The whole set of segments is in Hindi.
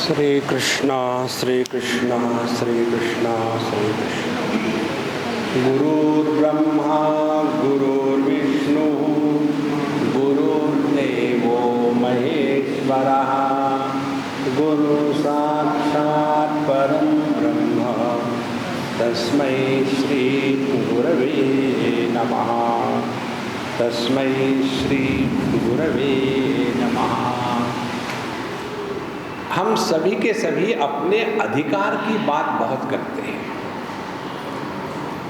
श्री कृष्ण श्री कृष्ण श्री कृष्ण श्री कृष्ण। गुरुर्ब्रह्मा गुरुर्विष्णु गुरुर्देवो महेश्वरः गुरु साक्षात् परं ब्रह्म तस्मै श्री गुरवे नमः। तस्मै श्री गुरवे नमः। हम सभी के सभी अपने अधिकार की बात बहुत करते हैं।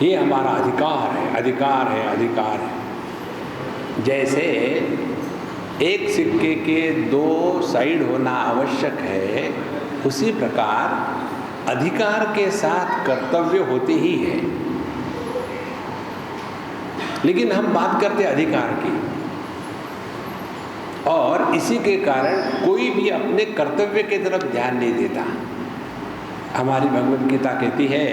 ये हमारा अधिकार है, अधिकार है, अधिकार है। जैसे एक सिक्के के दो साइड होना आवश्यक है, उसी प्रकार अधिकार के साथ कर्तव्य होते ही है। लेकिन हम बात करते अधिकार की, और इसी के कारण कोई भी अपने कर्तव्य की तरफ ध्यान नहीं देता। हमारी भगवद गीता कहती है,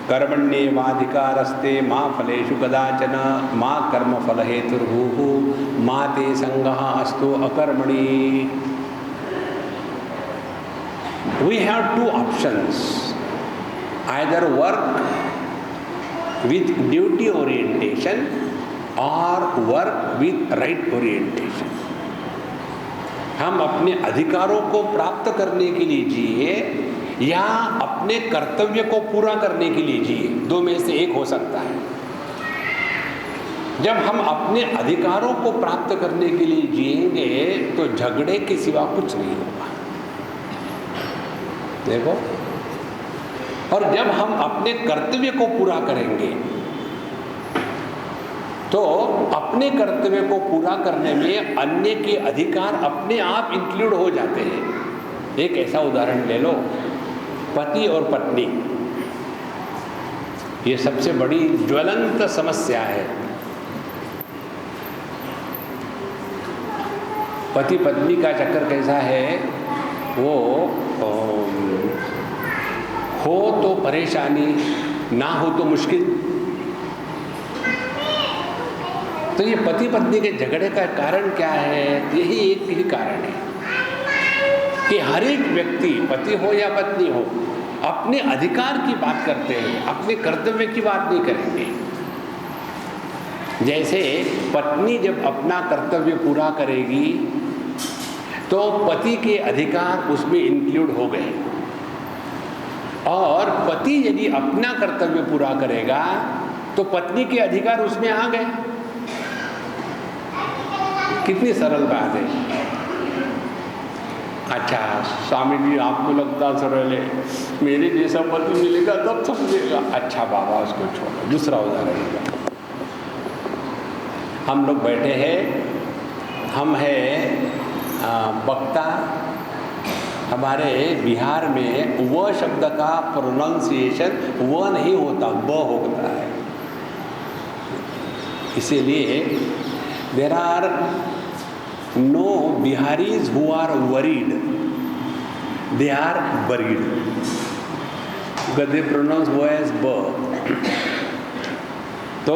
कर्मण्येवाधिकारस्ते मा फलेषु कदाचन मा कर्म फल हेतुर्भूः मा ते संगः अस्तु अकर्मणि। We have two options, either work with duty orientation or work with right orientation। हम अपने अधिकारों को प्राप्त करने के लिए जिए या अपने कर्तव्य को पूरा करने के लिए जिए, दो में से एक हो सकता है। जब हम अपने अधिकारों को प्राप्त करने के लिए जिएंगे तो झगड़े के सिवा कुछ नहीं होगा। देखो, और जब हम अपने कर्तव्य को पूरा करेंगे तो अपने कर्तव्य को पूरा करने में अन्य के अधिकार अपने आप इंक्लूड हो जाते हैं। एक ऐसा उदाहरण ले लो, पति और पत्नी, ये सबसे बड़ी ज्वलंत समस्या है। पति पत्नी का चक्कर कैसा है, वो हो तो परेशानी, ना हो तो मुश्किल। तो ये पति पत्नी के झगड़े का कारण क्या है? यही एक ही कारण है कि हर एक व्यक्ति, पति हो या पत्नी हो, अपने अधिकार की बात करते हैं, अपने कर्तव्य की बात नहीं करेंगे। जैसे पत्नी जब अपना कर्तव्य पूरा करेगी तो पति के अधिकार उसमें इंक्लूड हो गए, और पति यदि अपना कर्तव्य पूरा करेगा तो पत्नी के अधिकार उसमें आ गए। कितनी सरल बात है। अच्छा स्वामी जी, आपको लगता सरल है, मेरे जैसा पति मिलेगा तब समझेगा। अच्छा बाबा, उसको छोड़ो। दूसरा उदाहरण, हम लोग बैठे हैं, हम हैं वक्ता। हमारे बिहार में व शब्द का प्रोनाउंसिएशन व नहीं होता, ब होता है। इसीलिए there are no Biharis who are worried, they are buried, because they pronounce वो as ब। तो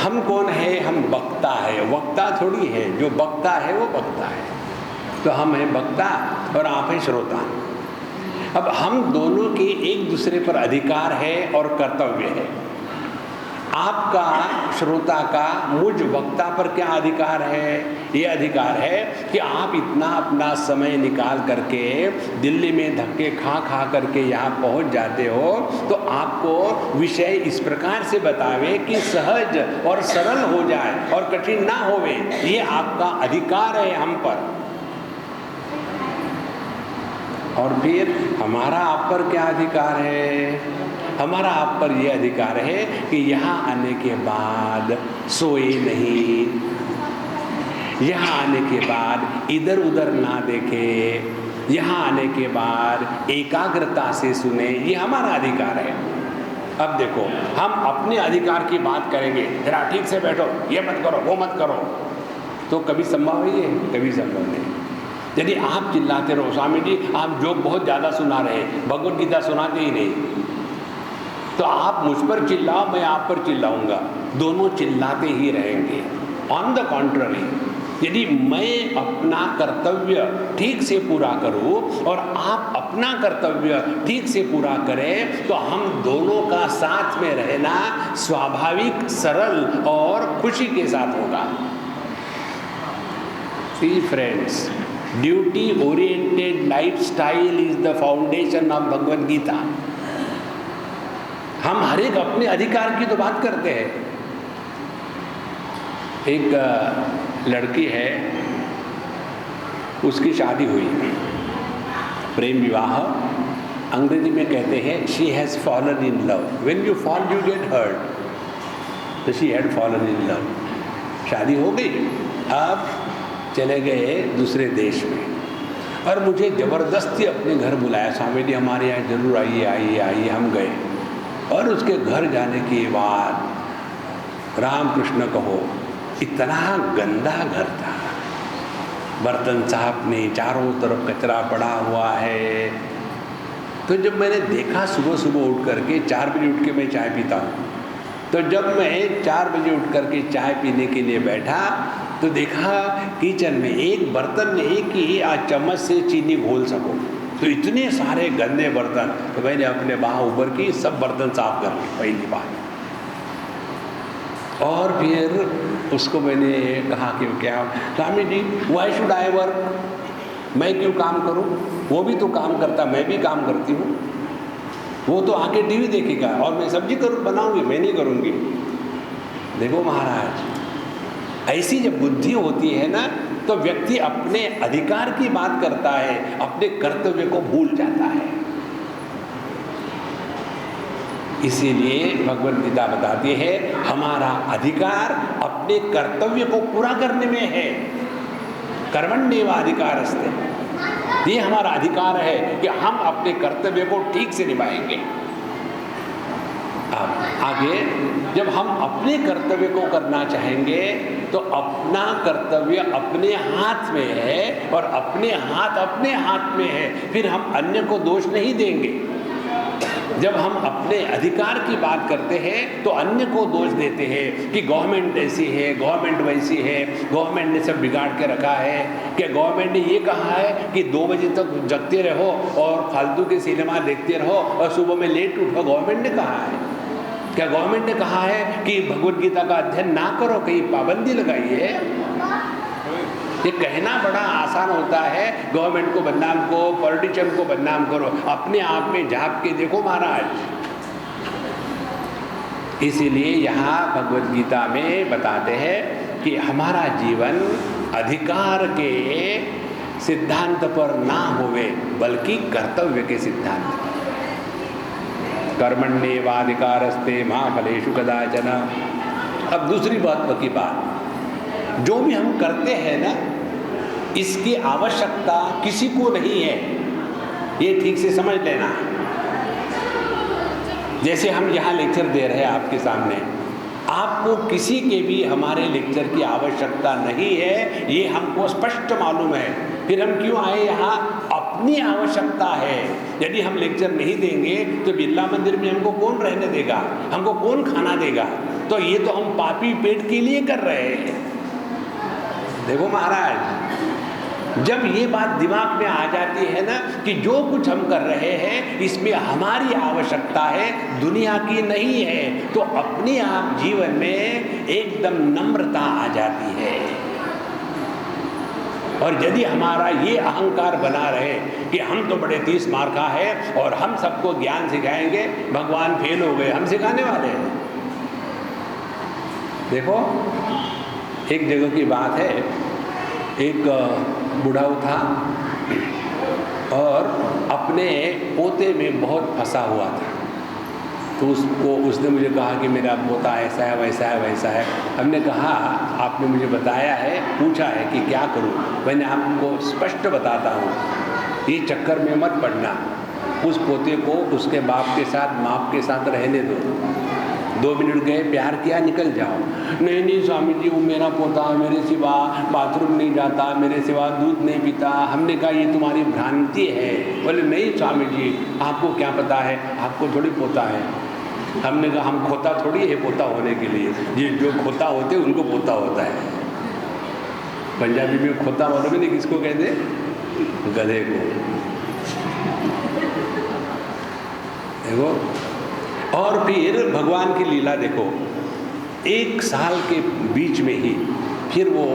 हम कौन है? हम वक्ता है। वक्ता थोड़ी है, जो वक्ता है वो वक्ता है। तो हम हैं वक्ता और आप हैं श्रोता। अब हम दोनों के एक दूसरे पर अधिकार है और कर्तव्य है। आपका श्रोता का मुझ वक्ता पर क्या अधिकार है? ये अधिकार है कि आप इतना अपना समय निकाल करके दिल्ली में धक्के खा खा करके यहाँ पहुँच जाते हो, तो आपको विषय इस प्रकार से बतावे कि सहज और सरल हो जाए और कठिन ना होवे। ये आपका अधिकार है हम पर। और फिर हमारा आप पर क्या अधिकार है? हमारा आप पर यह अधिकार है कि यहाँ आने के बाद सोए नहीं, यहाँ आने के बाद इधर उधर ना देखे, यहाँ आने के बाद एकाग्रता से सुने। ये हमारा अधिकार है। अब देखो, हम अपने अधिकार की बात करेंगे, जरा ठीक से बैठो, ये मत करो, वो मत करो, तो कभी संभव है? ये कभी संभव नहीं। यदि आप चिल्लाते रहो, स्वामी जी आप जोक बहुत ज़्यादा सुना रहे हैं, भगवद गीता सुनाते ही नहीं, तो आप मुझ पर चिल्लाओ, मैं आप पर चिल्लाऊंगा, दोनों चिल्लाते ही रहेंगे। ऑन द कॉन्ट्ररी, यदि मैं अपना कर्तव्य ठीक से पूरा करूं और आप अपना कर्तव्य ठीक से पूरा करें तो हम दोनों का साथ में रहना स्वाभाविक, सरल और खुशी के साथ होगा। See friends, duty oriented lifestyle is the foundation of Bhagavad Gita. हम हर एक अपने अधिकार की तो बात करते हैं। एक लड़की है, उसकी शादी हुई, प्रेम विवाह, अंग्रेजी में कहते हैं she has fallen in love। When you fall you get hurt, तो she had fallen in love। शादी हो गई, अब चले गए दूसरे देश में और मुझे ज़बरदस्ती अपने घर बुलाया, स्वामी जी हमारे यहाँ जरूर आइए आइए आइए। हम गए और उसके घर जाने के बाद रामकृष्ण कहो इतना गंदा घर था, बर्तन साफ नहीं, चारों तरफ कचरा पड़ा हुआ है। तो जब मैंने देखा सुबह सुबह उठ करके 4 बजे उठ के मैं चाय पीता हूँ, तो जब मैं 4 बजे उठ करके चाय पीने के लिए बैठा तो देखा किचन में एक बर्तन में एक ही आज चम्मच से चीनी घोल सको, तो इतने सारे गंदे बर्तन। तो मैंने अपने बाह ऊपर की सब बर्तन साफ कर ली पहली बार। और फिर उसको मैंने कहा कि क्या Swami ji why should I work, मैं क्यों काम करूं, वो भी तो काम करता, मैं भी काम करती हूँ। वो तो आके टीवी देखेगा और मैं सब्जी बनाऊंगी, मैं नहीं करूँगी। देखो महाराज, ऐसी जब बुद्धि होती है ना तो व्यक्ति अपने अधिकार की बात करता है, अपने कर्तव्य को भूल जाता है। इसीलिए भगवद गीता बताती है हमारा अधिकार अपने कर्तव्य को पूरा करने में है। कर्मण्येवाधिकारस्ते, ये हमारा अधिकार है कि हम अपने कर्तव्य को ठीक से निभाएंगे। अब आगे जब हम अपने कर्तव्य को करना चाहेंगे तो अपना कर्तव्य अपने हाथ में है और अपने हाथ में है, फिर हम अन्य को दोष नहीं देंगे। जब हम अपने अधिकार की बात करते हैं तो अन्य को दोष देते हैं कि गवर्नमेंट ऐसी है, गवर्नमेंट वैसी है, गवर्नमेंट ने सब बिगाड़ के रखा है। क्या गवर्नमेंट ने ये कहा है कि 2 बजे तक जगते रहो और फालतू के सिनेमा देखते रहो और सुबह में लेट उठो? गवर्नमेंट ने कहा है? क्या गवर्नमेंट ने कहा है कि भगवद गीता का अध्ययन ना करो, कहीं पाबंदी लगाई है? ये कहना बड़ा आसान होता है, गवर्नमेंट को बदनाम करो, पॉलिटिशियन को बदनाम करो, अपने आप में झांक के देखो महाराज। इसीलिए यहाँ भगवद गीता में बताते हैं कि हमारा जीवन अधिकार के सिद्धांत पर ना होवे बल्कि कर्तव्य के सिद्धांत पर। कर्मण्येवाधिकारस्ते मा फलेषु कदाचन। अब दूसरी महत्व की बात, जो भी हम करते हैं ना इसकी आवश्यकता किसी को नहीं है, ये ठीक से समझ लेना। जैसे हम यहाँ लेक्चर दे रहे हैं आपके सामने, आपको किसी के भी हमारे लेक्चर की आवश्यकता नहीं है, ये हमको स्पष्ट मालूम है। फिर हम क्यों आए यहाँ? अपनी आवश्यकता है। यदि हम लेक्चर नहीं देंगे तो बिरला मंदिर में हमको कौन रहने देगा, हमको कौन खाना देगा? तो ये तो हम पापी पेट के लिए कर रहे हैं। देखो महाराज, जब ये बात दिमाग में आ जाती है ना कि जो कुछ हम कर रहे हैं इसमें हमारी आवश्यकता है, दुनिया की नहीं है, तो अपने आप जीवन में एकदम नम्रता आ जाती है। और यदि हमारा ये अहंकार बना रहे कि हम तो बड़े 30 मार्का है और हम सबको ज्ञान सिखाएंगे, भगवान फेल हो गए, हम सिखाने वाले हैं। देखो एक जगह की बात है, एक बुढ़ाऊ था और अपने पोते में बहुत फंसा हुआ था। तो उसने मुझे कहा कि मेरा पोता ऐसा है, वैसा है, वैसा है। हमने कहा आपने मुझे बताया है, पूछा है कि क्या करूं? मैंने आपको स्पष्ट बताता हूं, ये चक्कर में मत पड़ना। उस पोते को उसके बाप के साथ, माँ के साथ रहने दो। 2 मिनट गए, प्यार किया, निकल जाओ। नहीं नहीं स्वामी जी, वो मेरा पोता मेरे सिवा बाथरूम नहीं जाता, मेरे सिवा दूध नहीं पीता। हमने कहा ये तुम्हारी भ्रांति है। बोले नहीं स्वामी जी, आपको क्या पता है, आपको थोड़ी पोता है। हमने कहा हम खोता थोड़ी है पोता होने के लिए, ये जो खोता होते उनको पोता होता है। पंजाबी में खोता मालूम है नहीं किसको कहते? गधे को। देखो, और फिर भगवान की लीला देखो, 1 साल के बीच में ही फिर वो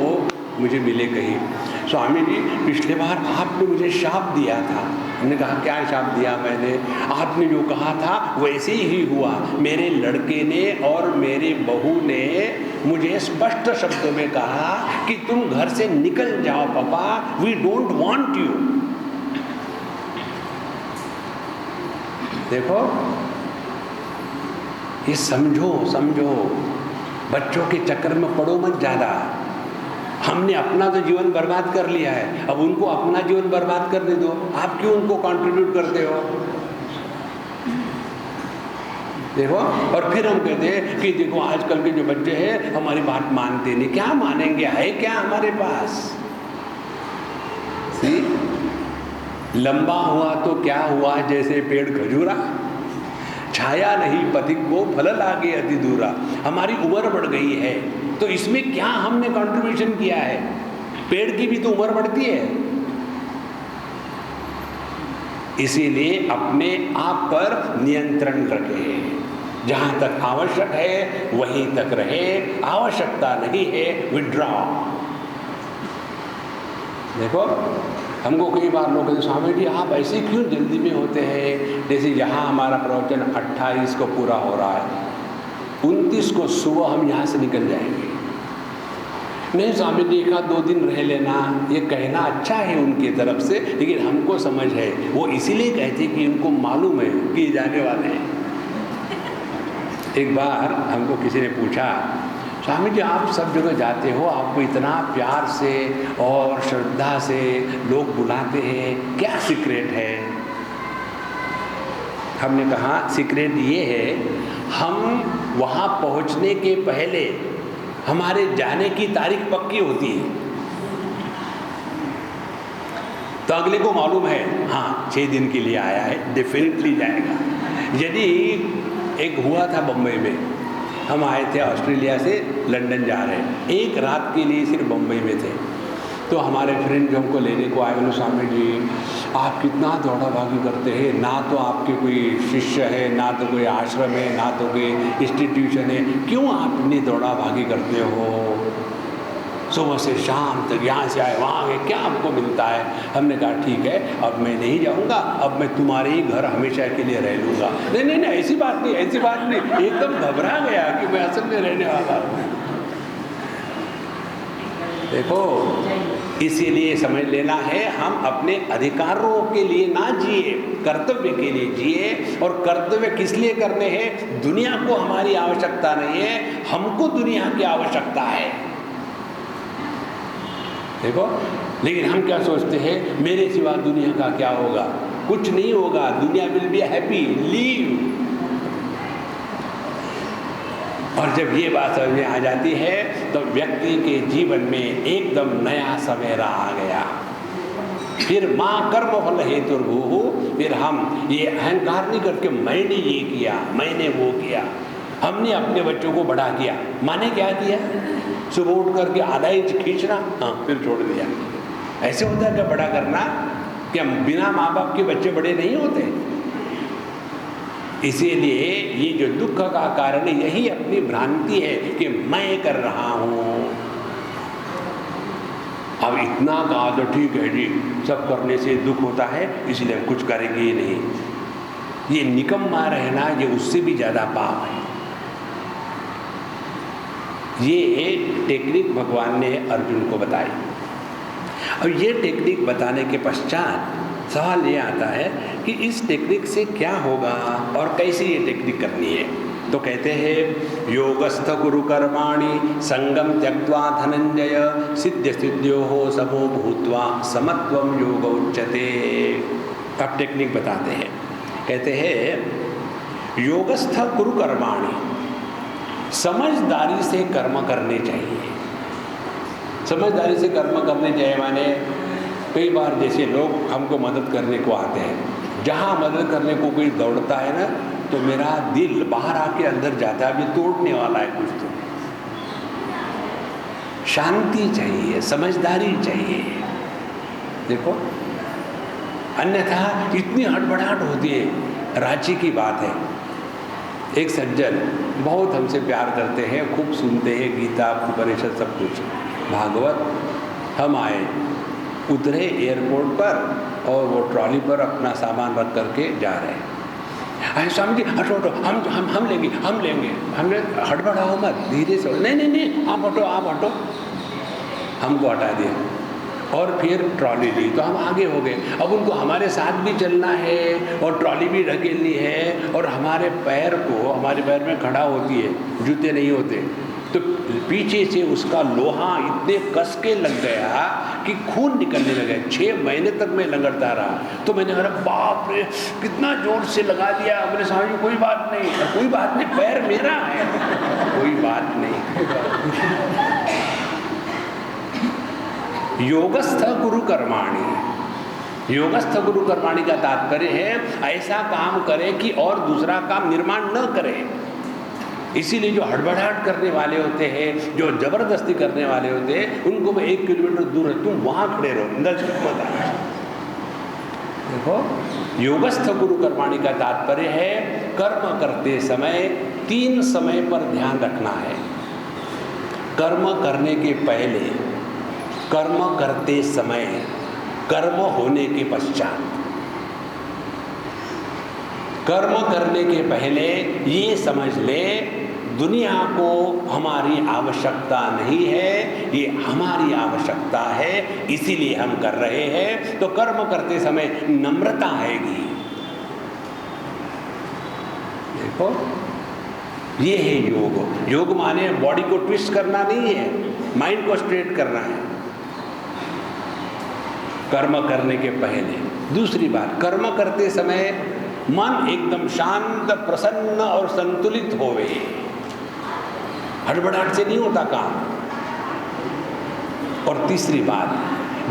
मुझे मिले कहीं, स्वामी जी पिछले बार आपने मुझे शाप दिया था। हमने कहा क्या शाप दिया मैंने? आपने जो कहा था वैसे ही हुआ। मेरे लड़के ने और मेरे बहू ने मुझे स्पष्ट शब्दों में कहा कि तुम घर से निकल जाओ पापा, वी डोंट वांट यू। देखो, ये समझो समझो, बच्चों के चक्कर में पड़ो मत ज्यादा। हमने अपना तो जीवन बर्बाद कर लिया है, अब उनको अपना जीवन बर्बाद करने दो। आप क्यों उनको कंट्रीब्यूट करते हो? देखो, और फिर हम कहते हैं कि देखो आजकल के जो बच्चे हैं हमारी बात मानते नहीं। क्या मानेंगे? है क्या हमारे पास? लंबा हुआ तो क्या हुआ, जैसे पेड़ खजूरा, छाया नहीं पथिक को फल लागे अति दूरा। हमारी उम्र बढ़ गई है तो इसमें क्या हमने कंट्रीब्यूशन किया है? पेड़ की भी तो उम्र बढ़ती है। इसीलिए अपने आप पर नियंत्रण रखें। जहां तक आवश्यक है वहीं तक रहे, आवश्यकता नहीं है विड्रॉ। देखो, हमको कई बार लोग कहते स्वामी जी आप ऐसे क्यों जल्दी में होते हैं? जैसे यहाँ हमारा प्रवचन 28 को पूरा हो रहा है, 29 को सुबह हम यहाँ से निकल जाएंगे। नहीं स्वामी जी 1-2 दिन रह लेना, ये कहना अच्छा है उनकी तरफ से, लेकिन हमको समझ है वो इसीलिए कहते कि उनको मालूम है कि जाने वाले हैं। एक बार हमको किसी ने पूछा स्वामी जी आप सब जगह जाते हो, आपको इतना प्यार से और श्रद्धा से लोग बुलाते हैं, क्या सीक्रेट है? हमने कहा सीक्रेट ये है, हम वहाँ पहुँचने के पहले हमारे जाने की तारीख पक्की होती है। तो अगले को मालूम है हाँ 6 दिन के लिए आया है, डेफिनेटली जाएगा। यदि एक हुआ था बम्बई में, हम आए थे ऑस्ट्रेलिया से लंदन जा रहे हैं, 1 रात के लिए सिर्फ बम्बई में थे। तो हमारे फ्रेंड जो हमको लेने को आए, बोले स्वामी जी आप कितना दौड़ा भागी करते हैं, ना तो आपके कोई शिष्य है, ना तो कोई आश्रम है, ना तो कोई इंस्टीट्यूशन है, क्यों आप इतनी दौड़ा भागी करते हो? सुबह से शाम तक यहाँ से आए वहाँ गए, क्या आपको मिलता है? हमने कहा ठीक है अब मैं नहीं जाऊँगा, अब मैं तुम्हारे ही घर हमेशा के लिए रह लूँगा। नहीं नहीं नहीं ऐसी बात नहीं, ऐसी बात नहीं। एकदम घबरा गया कि मैं असल में रहने वाला हूँ। देखो, इसीलिए समझ लेना है हम अपने अधिकारों के लिए ना जिए, कर्तव्य के लिए जिए। और कर्तव्य किस लिए करने हैं? दुनिया को हमारी आवश्यकता नहीं है, हमको दुनिया की आवश्यकता है। देखो, लेकिन हम क्या सोचते हैं मेरे सिवा दुनिया का क्या होगा? कुछ नहीं होगा, दुनिया विल बी हैप्पी, लीव। और जब ये बात समझ में आ जाती है तो व्यक्ति के जीवन में एकदम नया सवेरा आ गया। फिर माँ कर्म फल हेतुर्भुः, फिर हम ये अहंकार नहीं करके मैंने ये किया, मैंने वो किया। हमने अपने बच्चों को बड़ा किया, माँ ने क्या किया? सुबह उठ करके आधा इंच खींचना, हाँ फिर छोड़ दिया। ऐसे होता है क्या बड़ा करना? क्या बिना माँ बाप के बच्चे बड़े नहीं होते? इसीलिए ये जो दुख का कारण है यही अपनी भ्रांति है कि मैं कर रहा हूँ। अब इतना कहा तो ठीक है जी, सब करने से दुख होता है इसलिए हम कुछ करेंगे ही नहीं। ये निकम्मा रहना ये उससे भी ज़्यादा पाप है। ये टेक्निक भगवान ने अर्जुन को बताई। और ये टेक्निक बताने के पश्चात सवाल ये आता है कि इस टेक्निक से क्या होगा और कैसे ये टेक्निक करनी है। तो कहते हैं योगस्थ कुरु कर्माणि संगम त्यक्त्वा धनंजय सिद्ध सिद्ध्योः समो भूत्वा समत्वम योग उच्यते। अब टेक्निक बताते हैं। कहते हैं योगस्थ कुरु कर्माणि, समझदारी से कर्म करने चाहिए। समझदारी से कर्म करने चाहिए माने कई बार जैसे लोग हमको मदद करने को आते हैं, जहाँ मदद करने को कोई दौड़ता है ना तो मेरा दिल बाहर आके अंदर जाता है, अब ये तोड़ने वाला है कुछ तो। शांति चाहिए, समझदारी चाहिए। देखो, अन्यथा इतनी हड़बड़ाहट होती है। रांची की बात है, एक सज्जन बहुत हमसे प्यार करते हैं, खूब सुनते हैं गीता, उपनिषद, सब कुछ, भागवत। हम आए, उतरे एयरपोर्ट पर और वो ट्रॉली पर अपना सामान रख करके जा रहे हैं। अरे स्वामी जी हटो हटो, हम लेंगे, हम लेंगे। हमने हड़बड़ाओ मत, धीरे से, नहीं नहीं नहीं आप हटो, आप हटो। हमको हटा दिया और फिर ट्रॉली ली तो हम आगे हो गए। अब उनको हमारे साथ भी चलना है और ट्रॉली भी ढकेलनी है और हमारे पैर में खड़ा होती है, जूते नहीं होते, तो पीछे से उसका लोहा इतने कस के लग गया कि खून निकलने लगा। 6 महीने तक मैं लंगड़ता रहा। तो मैंने, अरे बाप रे कितना जोर से लगा दिया। बोले स्वामी कोई बात नहीं, कोई बात नहीं, पैर मेरा है, कोई बात नहीं। योगस्थ गुरु कर्माणि, योगस्थ गुरु कर्माणि का तात्पर्य है ऐसा काम करे कि और दूसरा काम निर्माण न करे। इसीलिए जो हड़बड़ाहट करने वाले होते हैं, जो जबरदस्ती करने वाले होते हैं, उनको मैं 1 किलोमीटर दूर है, तुम वहां खड़े रहो, अंदर मत आना। देखो, योगस्थ गुरु कर्माणि का तात्पर्य है कर्म करते समय 3 समय पर ध्यान रखना है। कर्म करने के पहले, कर्म करते समय, कर्म होने के पश्चात। कर्म करने के पहले ये समझ ले दुनिया को हमारी आवश्यकता नहीं है, ये हमारी आवश्यकता है, इसीलिए हम कर रहे हैं। तो कर्म करते समय नम्रता आएगी। देखो, ये है योग। योग माने बॉडी को ट्विस्ट करना नहीं है, माइंड को स्ट्रेट करना है कर्म करने के पहले। दूसरी बात, कर्म करते समय मन एकदम शांत, प्रसन्न और संतुलित होवे। हड़बड़ाहट से नहीं होता काम। और तीसरी बात,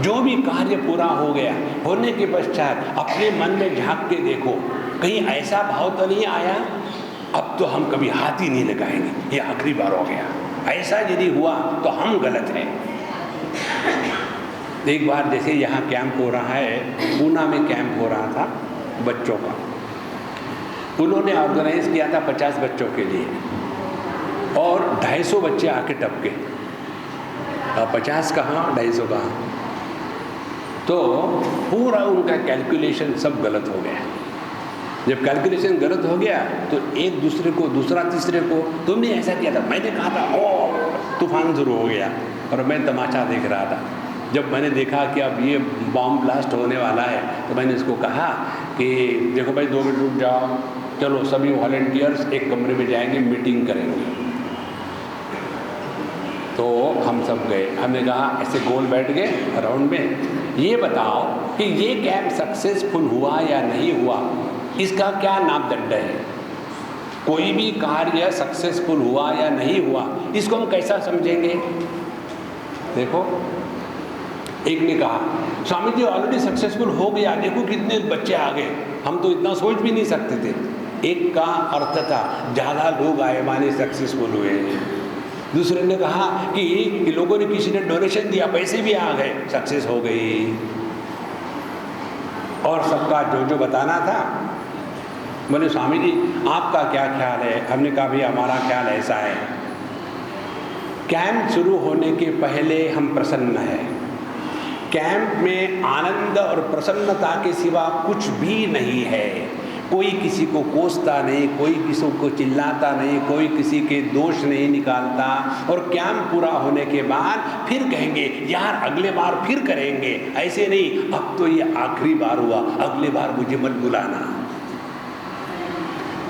जो भी कार्य पूरा हो गया, होने के पश्चात अपने मन में झांक के देखो, कहीं ऐसा भाव तो नहीं आया अब तो हम कभी हाथ ही नहीं लगाएंगे, ये आखिरी बार हो गया। ऐसा यदि हुआ तो हम गलत हैं। एक बार जैसे यहाँ कैंप हो रहा है, पूना में कैंप हो रहा था बच्चों का, उन्होंने ऑर्गेनाइज किया था 50 बच्चों के लिए और 250 बच्चे आके टपके। 50 कहाँ, 250 कहाँ, तो पूरा उनका कैलकुलेशन सब गलत हो गया। जब कैलकुलेशन गलत हो गया तो एक दूसरे को, दूसरा तीसरे को, तुमने ऐसा किया था, मैंने कहा था, ओ तूफान शुरू हो गया। और मैं तमाशा देख रहा था। जब मैंने देखा कि अब ये बॉम्ब ब्लास्ट होने वाला है तो मैंने इसको कहा कि देखो भाई 2 मिनट रुक जाओ, चलो सभी वॉलंटियर्स एक कमरे में जाएंगे, मीटिंग करेंगे। तो हम सब गए, हमने कहा ऐसे गोल बैठ गए राउंड में, ये बताओ कि ये कैंप सक्सेसफुल हुआ या नहीं हुआ, इसका क्या मापदंड है। कोई भी कार्य सक्सेसफुल हुआ या नहीं हुआ, इसको हम कैसा समझेंगे। देखो, एक ने कहा स्वामी जी ऑलरेडी सक्सेसफुल हो गया, देखो कितने बच्चे आ गए, हम तो इतना सोच भी नहीं सकते थे। एक का अर्थ था ज़्यादा लोग आए माने सक्सेसफुल हुए। दूसरे ने कहा कि लोगों ने, किसी ने डोनेशन दिया, पैसे भी आ गए, सक्सेस हो गई। और सबका जो जो बताना था। बोले स्वामी जी आपका क्या ख्याल है। हमने कहा भी हमारा ख्याल ऐसा है, कैंप शुरू होने के पहले हम प्रसन्न हैं, कैंप में आनंद और प्रसन्नता के सिवा कुछ भी नहीं है। कोई किसी को कोसता नहीं, कोई किसी को चिल्लाता नहीं, कोई किसी के दोष नहीं निकालता। और कैंप पूरा होने के बाद फिर कहेंगे यार अगले बार फिर करेंगे, ऐसे नहीं अब तो ये आखिरी बार हुआ, अगले बार मुझे मत बुलाना।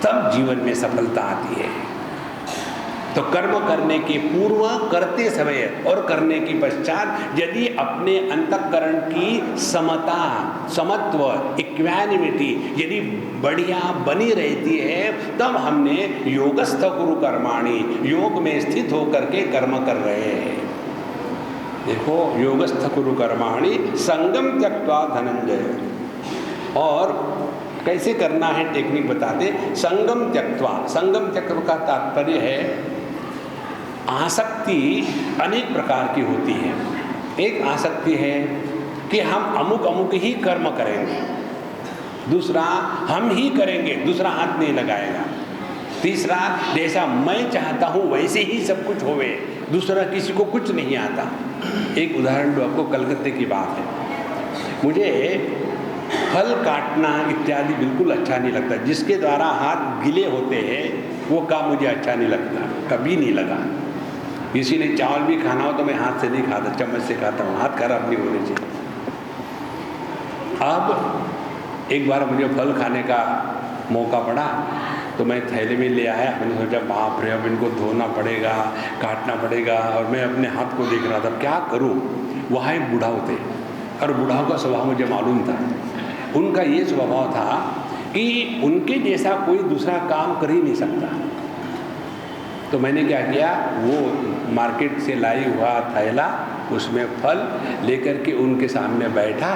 तब जीवन में सफलता आती है। तो कर्म करने के पूर्व, करते समय और करने के पश्चात यदि अपने अंतःकरण की समता, समत्व, इक्वानिमिटी यदि बढ़िया बनी रहती है, तब हमने योगस्थ गुरु कर्माणि, योग में स्थित होकर के कर्म कर रहे हैं। देखो, योगस्थ गुरु कर्माणि संगम त्यक्त्वा धनंजय। और कैसे करना है टेक्निक बताते। संगम त्यक्त्वा, संगम त्यक्त्वा का तात्पर्य है आसक्ति अनेक प्रकार की होती है। एक आसक्ति है कि हम अमुक अमुक ही कर्म करेंगे, दूसरा हम ही करेंगे, दूसरा हाथ नहीं लगाएगा, तीसरा जैसा मैं चाहता हूँ वैसे ही सब कुछ होवे, दूसरा किसी को कुछ नहीं आता। एक उदाहरण दो आपको, कलकत्ते की बात है। मुझे फल काटना इत्यादि बिल्कुल अच्छा नहीं लगता, जिसके द्वारा हाथ गीले होते हैं वो काम मुझे अच्छा नहीं लगता, कभी नहीं लगा। इसीलिए चावल भी खाना हो तो मैं हाथ से नहीं खाता, चम्मच से खाता हूँ, हाथ खराब नहीं होने चाहिए। अब एक बार मुझे फल खाने का मौका पड़ा तो मैं थैले में ले आया। मैंने सोचा बाप रे, अब इनको धोना पड़ेगा, काटना पड़ेगा, और मैं अपने हाथ को देख रहा था क्या करूं। वहाँ एक बूढ़ा थे और बूढ़ाओं का स्वभाव मुझे मालूम था। उनका ये स्वभाव था कि उनके जैसा कोई दूसरा काम कर ही नहीं सकता। तो मैंने क्या किया, वो मार्केट से लाई हुआ थैला, उसमें फल लेकर के उनके सामने बैठा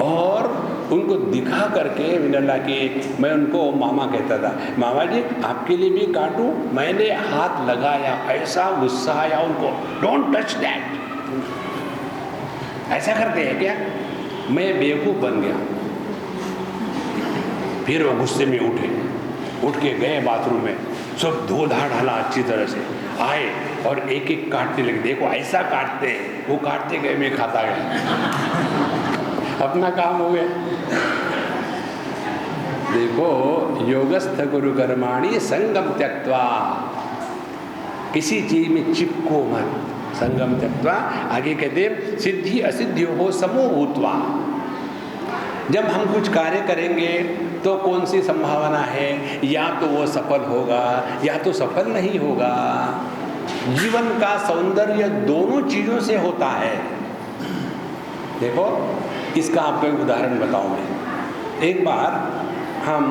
और उनको दिखा करके मिनल्ला कि मैं उनको मामा कहता था, मामा जी आपके लिए भी काटूं। मैंने हाथ लगाया, ऐसा गुस्सा आया उनको, डोंट टच दैट। ऐसा करते हैं क्या? मैं बेवकूफ़ बन गया। फिर वो गुस्से में उठ के गए बाथरूम में, सब धो धा डाला अच्छी तरह से, आए और एक एक काटने लगे। देखो ऐसा काटते हैं, वो काटते गए, मैं खाता गया। अपना काम हो गया। देखो, योगस्थ गुरु कर्माणि संगम त्यक्त्वा, किसी चीज में चिपको मत। संगम त्यक्त्वा, आगे कहते सिद्धि असिद्धियों हो समो भूत्वा। जब हम कुछ कार्य करेंगे तो कौन सी संभावना है, या तो वो सफल होगा या तो सफल नहीं होगा। जीवन का सौंदर्य दोनों चीजों से होता है। देखो, इसका आपको एक उदाहरण बताऊं मैं। एक बार हम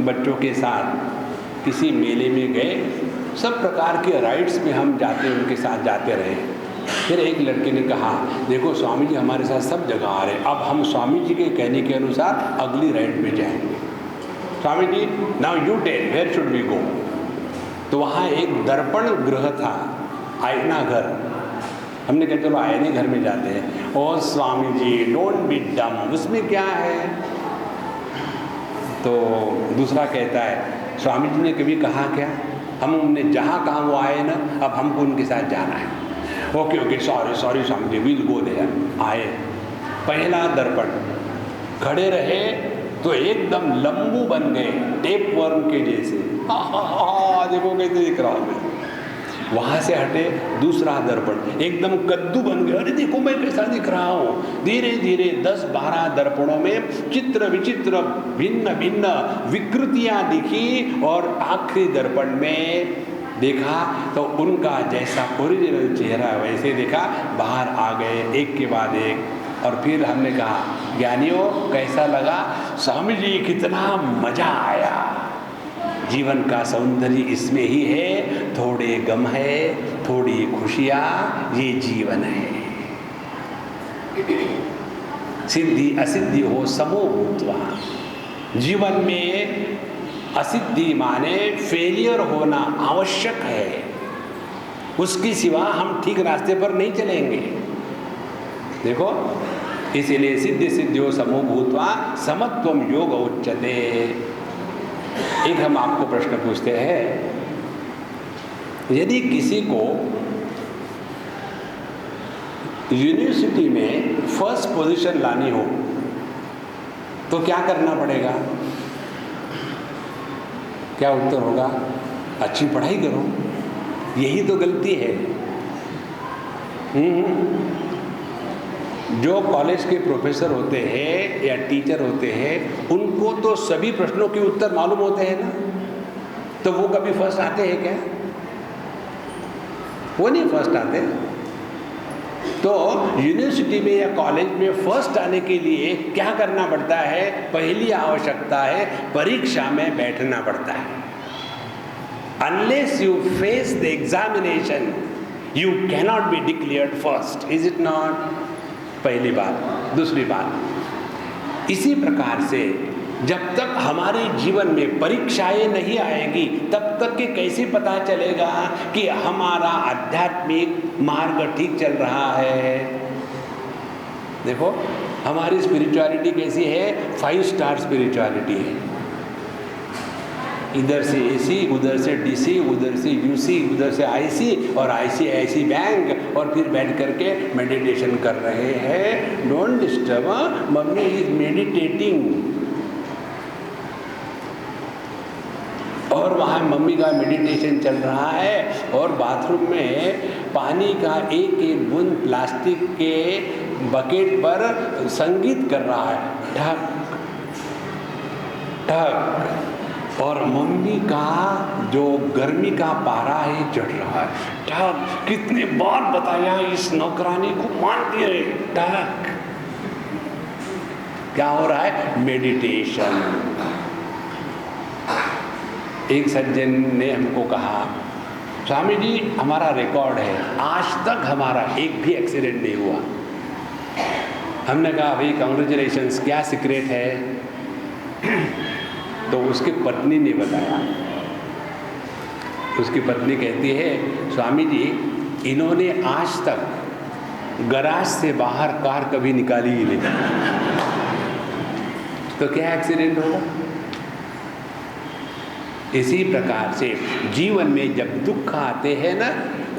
बच्चों के साथ किसी मेले में गए, सब प्रकार के राइड्स में हम उनके साथ जाते रहे। फिर एक लड़के ने कहा, देखो स्वामी जी हमारे साथ सब जगह आ रहे हैं, अब हम स्वामी जी के कहने के अनुसार अगली राइड में जाएंगे। Swami ji now you tell where should we go. तो वहाँ एक दर्पण गृह था, आईना घर। हमने कहा चलो आईने घर में जाते हैं। और स्वामी जी डोंट बी डम, उसमें क्या है। तो दूसरा कहता है, स्वामी जी ने कभी कहा क्या, हमने जहाँ कहा वो आए ना, अब हमको उनके साथ जाना है। Okay sorry Swami ji, will go there. आए, पहला दर्पण, खड़े रहे तो एकदम लंबू बन गए, टेप वर्म के जैसे। देखो कैसे दिख रहा हूँ मैं। वहाँ से हटे, दूसरा दर्पण एकदम कद्दू बन गया। अरे देखो मैं कैसा दिख रहा हूँ। धीरे धीरे 10-12 दर्पणों में चित्र विचित्र भिन्न भिन्न विकृतियाँ दिखी, और आखिरी दर्पण में देखा तो उनका जैसा ओरिजिनल चेहरा वैसे देखा, बाहर आ गए एक के बाद एक। और फिर हमने कहा, ज्ञानियों कैसा लगा? स्वामी जी कितना मजा आया। जीवन का सौंदर्य इसमें ही है, थोड़े गम है, थोड़ी खुशियाँ, ये जीवन है। सिद्धि असिद्धि हो समो भूत्वा। जीवन में असिद्धि माने फेलियर होना आवश्यक है, उसके सिवा हम ठीक रास्ते पर नहीं चलेंगे। देखो, इसीलिए सिद्धि सिद्धियो समो भूत्वा समत्वम योग उच्यते। एक हम आपको प्रश्न पूछते हैं, यदि किसी को यूनिवर्सिटी में फर्स्ट पोजीशन लानी हो तो क्या करना पड़ेगा? क्या उत्तर होगा? अच्छी पढ़ाई करो। यही तो गलती है। जो कॉलेज के प्रोफेसर होते हैं या टीचर होते हैं, उनको तो सभी प्रश्नों के उत्तर मालूम होते हैं ना, तो वो कभी फर्स्ट आते हैं क्या? वो नहीं फर्स्ट आते। तो यूनिवर्सिटी में या कॉलेज में फर्स्ट आने के लिए क्या करना पड़ता है? पहली आवश्यकता है परीक्षा में बैठना पड़ता है। Unless you face the examination you cannot be declared first, is it not? पहली बात। दूसरी बात, इसी प्रकार से जब तक हमारे जीवन में परीक्षाएं नहीं आएगी तब तक के कैसे पता चलेगा कि हमारा आध्यात्मिक मार्ग ठीक चल रहा है। देखो हमारी स्पिरिचुअलिटी कैसी है, 5 स्टार स्पिरिचुअलिटी है। इधर से एसी, उधर से डीसी, उधर से यूसी, उधर से आईसी और आईसीआईसी बैंक, और फिर बैठ करके मेडिटेशन कर रहे हैं। Don't disturb, mummy is meditating. और वहाँ मम्मी का मेडिटेशन चल रहा है और बाथरूम में पानी का एक एक बूंद प्लास्टिक के बकेट पर संगीत कर रहा है, ठक ठक। और मम्मी का जो गर्मी का पारा है चढ़ रहा है, ठक। कितने बार बताया इस नौकरानी को, मानती है, ठक। क्या हो रहा है? मेडिटेशन। एक सज्जन ने हमको कहा, स्वामी जी हमारा रिकॉर्ड है, आज तक हमारा एक भी एक्सीडेंट नहीं हुआ। हमने कहा भाई कांग्रेचुलेशंस, क्या सीक्रेट है? तो उसकी पत्नी ने बताया। उसकी पत्नी कहती है, स्वामी जी इन्होंने आज तक गराज से बाहर कार कभी निकाली ही नहीं। तो क्या एक्सीडेंट होगा? इसी प्रकार से जीवन में जब दुख आते हैं ना,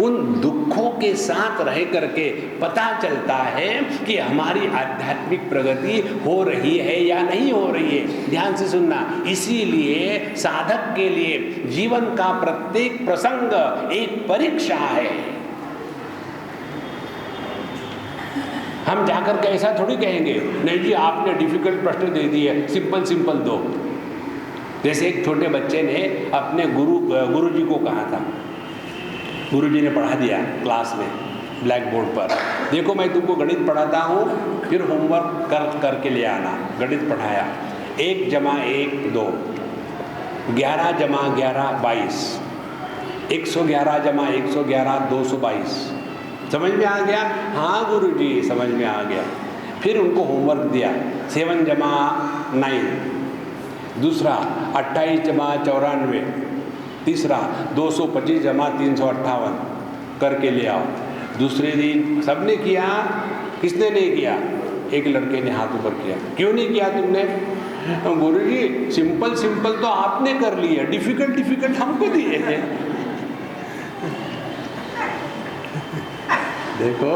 उन दुखों के साथ रह करके पता चलता है कि हमारी आध्यात्मिक प्रगति हो रही है या नहीं हो रही है। ध्यान से सुनना। इसीलिए साधक के लिए जीवन का प्रत्येक प्रसंग एक परीक्षा है। हम जाकर के ऐसा थोड़ी कहेंगे, नहीं जी आपने डिफिकल्ट प्रश्न दे दिए, सिंपल सिंपल दो। जैसे एक छोटे बच्चे ने अपने गुरुजी को कहा था, गुरुजी ने पढ़ा दिया क्लास में ब्लैक बोर्ड पर, देखो मैं तुमको गणित पढ़ाता हूँ, फिर होमवर्क करके ले आना। गणित पढ़ाया, 1 + 1 2, 11 + 11 22, 111 + 111 222। समझ में आ गया? हाँ गुरुजी समझ में आ गया। फिर उनको होमवर्क दिया, 7 + 9, दूसरा 28 + 94, तीसरा 225 + 358 करके ले आओ। दूसरे दिन सबने किया, किसने नहीं किया? एक लड़के ने हाथ ऊपर किया। क्यों नहीं किया तुमने? गुरुजी सिंपल सिंपल तो आपने कर लिया, डिफिकल्ट डिफिकल्ट हमको दिए हैं। देखो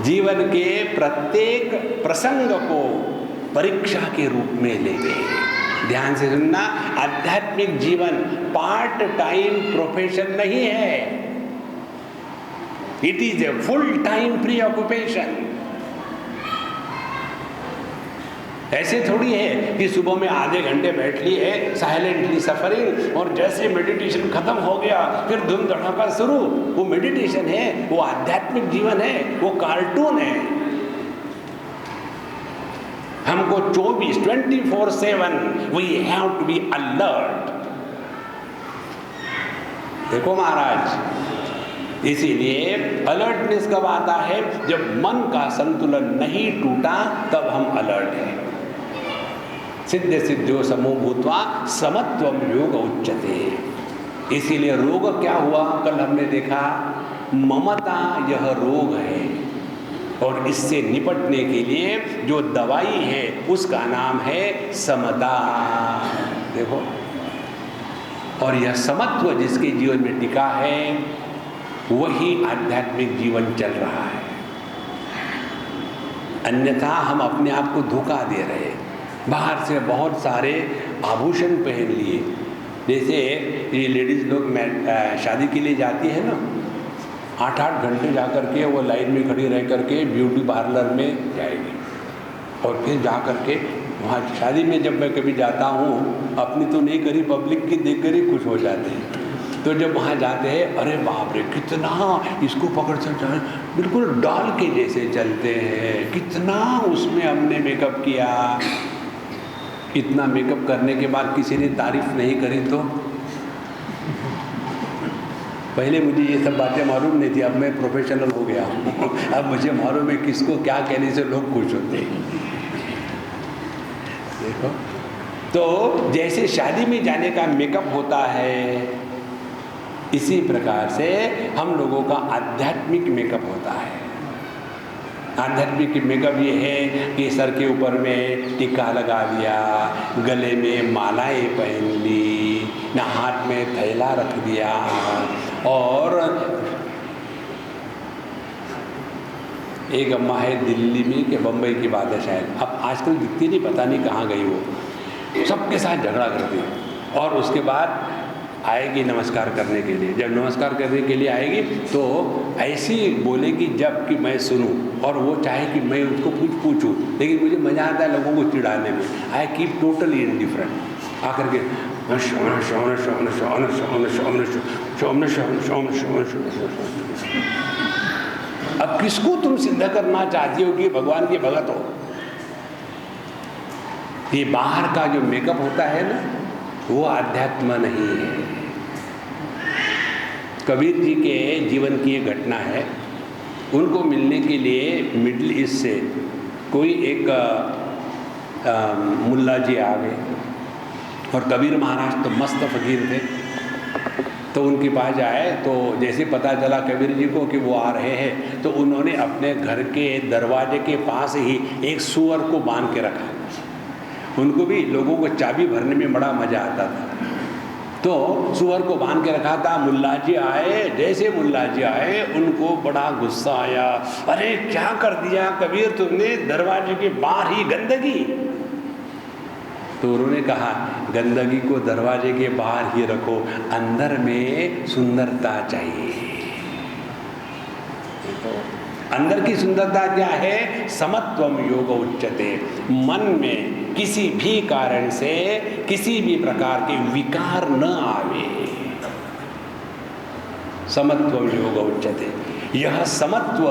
जीवन के प्रत्येक प्रसंग को परीक्षा के रूप में लेंगे। ध्यान से सुनना, आध्यात्मिक जीवन पार्ट टाइम प्रोफेशन नहीं है, it is a full time preoccupation. ऐसे थोड़ी है कि सुबह में आधे घंटे बैठ लिए साइलेंटली सफरिंग, और जैसे मेडिटेशन खत्म हो गया फिर धूम धड़ाका शुरू। वो मेडिटेशन है, वो आध्यात्मिक जीवन है, वो कार्टून है। हमको 24/7 we have to be alert. देखो महाराज, इसीलिए अलर्टनेस कब आता है? जब मन का संतुलन नहीं टूटा तब हम अलर्ट हैं। सिद्ध सिद्ध्यो समो भूत्वा समत्वम योग उच्यते। इसीलिए रोग क्या हुआ? कल हमने देखा, ममता यह रोग है, और इससे निपटने के लिए जो दवाई है उसका नाम है समता। देखो, और यह समत्व जिसके जीवन में टिका है वही आध्यात्मिक जीवन चल रहा है। अन्यथा हम अपने आप को धोखा दे रहे हैं। बाहर से बहुत सारे आभूषण पहन लिए, जैसे ये लेडीज़ लोग शादी के लिए जाती है ना, 8-8 घंटे जा कर के वो लाइन में खड़ी रह करके ब्यूटी पार्लर में जाएगी, और फिर जा कर के वहाँ शादी में जब मैं कभी जाता हूँ, अपनी तो नहीं करी, पब्लिक की देख कर ही खुश हो जाते हैं। तो जब वहाँ जाते हैं, अरे बाप रे कितना इसको पकड़ सकते हैं, बिल्कुल डॉल के जैसे चलते हैं, कितना उसमें हमने मेकअप किया। इतना मेकअप करने के बाद किसी ने तारीफ नहीं करी तो? पहले मुझे ये सब बातें मालूम नहीं थी, अब मैं प्रोफेशनल हो गया हूँ। अब मुझे मालूम है किसको क्या कहने से लोग खुश होते हैं। देखो, तो जैसे शादी में जाने का मेकअप होता है, इसी प्रकार से हम लोगों का आध्यात्मिक मेकअप होता है। आध्यात्मिक मेकअप ये है कि सर के ऊपर में टीका लगा लिया, गले में मालाएं पहन ली, ना हाथ में थैला रख दिया, और एक अम्मा है दिल्ली में कि बम्बई की बात है शायद, अब आजकल दिखती नहीं, पता नहीं कहाँ गई वो, सबके साथ झगड़ा करती है। और उसके बाद आएगी नमस्कार करने के लिए, जब नमस्कार करने के लिए आएगी तो ऐसी बोलेगी जब कि मैं सुनूं, और वो चाहे कि मैं उसको पूछूं, लेकिन मुझे मज़ा आता है लोगों को चिढ़ाने में। आई कीप टोटली इनडिफरेंट आकर के अब किसको तुम सिद्ध करना चाहती हो कि भगवान के भगत हो? ये बाहर का जो मेकअप होता है ना, वो आध्यात्म नहीं है। कबीर जी के जीवन की एक घटना है। उनको मिलने के लिए मिडिल ईस्ट से कोई एक मुल्ला जी आ गए, और कबीर महाराज तो मस्त फकीर थे, तो उनके पास आए। तो जैसे पता चला कबीर जी को कि वो आ रहे हैं, तो उन्होंने अपने घर के दरवाजे के पास ही एक सूअर को बांध के रखा। उनको भी लोगों को चाबी भरने में बड़ा मजा आता था, तो सूअर को बांध के रखा था। मुल्ला जी आए, जैसे मुल्ला जी आए उनको बड़ा गुस्सा आया, अरे क्या कर दिया कबीर तुमने, दरवाजे के बाहर ही गंदगी। तो उन्होंने कहा गंदगी को दरवाजे के बाहर ही रखो, अंदर में सुंदरता चाहिए। अंदर की सुंदरता क्या है? समत्वम योग उच्यते। मन में किसी भी कारण से किसी भी प्रकार के विकार न आवे, समत्वम योग उच्यते। यह समत्व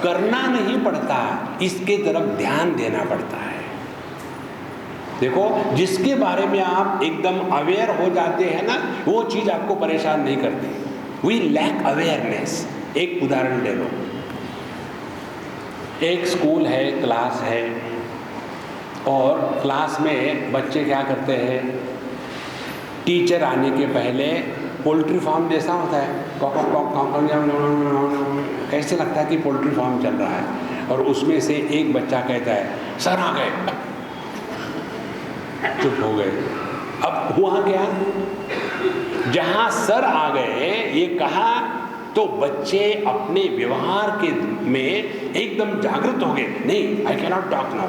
करना नहीं पड़ता, इसके तरफ ध्यान देना पड़ता है। देखो, जिसके बारे में आप एकदम अवेयर हो जाते हैं ना, वो चीज आपको परेशान नहीं करती। We lack awareness. एक उदाहरण ले लो, एक स्कूल है, क्लास है, और क्लास में बच्चे क्या करते हैं, टीचर आने के पहले पोल्ट्री फार्म जैसा होता है, कैसे लगता है कि पोल्ट्री फार्म चल रहा है, और उसमें से एक बच्चा कहता है सर आ गए, चुप हो गए। अब हुआ क्या, जहां सर आ गए ये कहा तो बच्चे अपने व्यवहार के में एकदम जागृत हो गए, नहीं I can not talk now.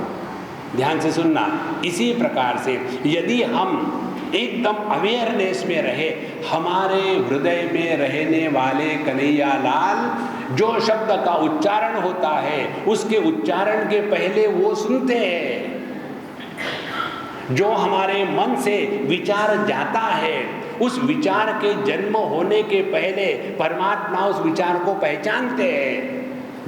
ध्यान से सुनना। इसी प्रकार से यदि हम एकदम अवेयरनेस में रहे, हमारे हृदय में रहने वाले कन्हैया लाल जो शब्द का उच्चारण होता है उसके उच्चारण के पहले वो सुनते हैं। जो हमारे मन से विचार जाता है उस विचार के जन्म होने के पहले परमात्मा उस विचार को पहचानते हैं।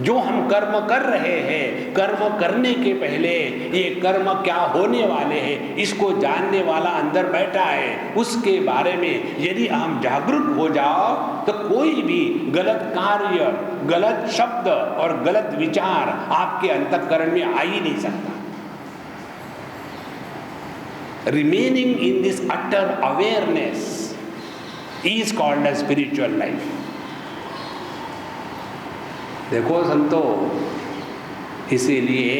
जो हम कर्म कर रहे हैं, कर्म करने के पहले ये कर्म क्या होने वाले हैं इसको जानने वाला अंदर बैठा है। उसके बारे में यदि हम जागरूक हो जाओ तो कोई भी गलत कार्य, गलत शब्द और गलत विचार आपके अंतःकरण में आ ही नहीं सकता। Remaining in this utter awareness is called as spiritual life. देखो संतो, इसीलिए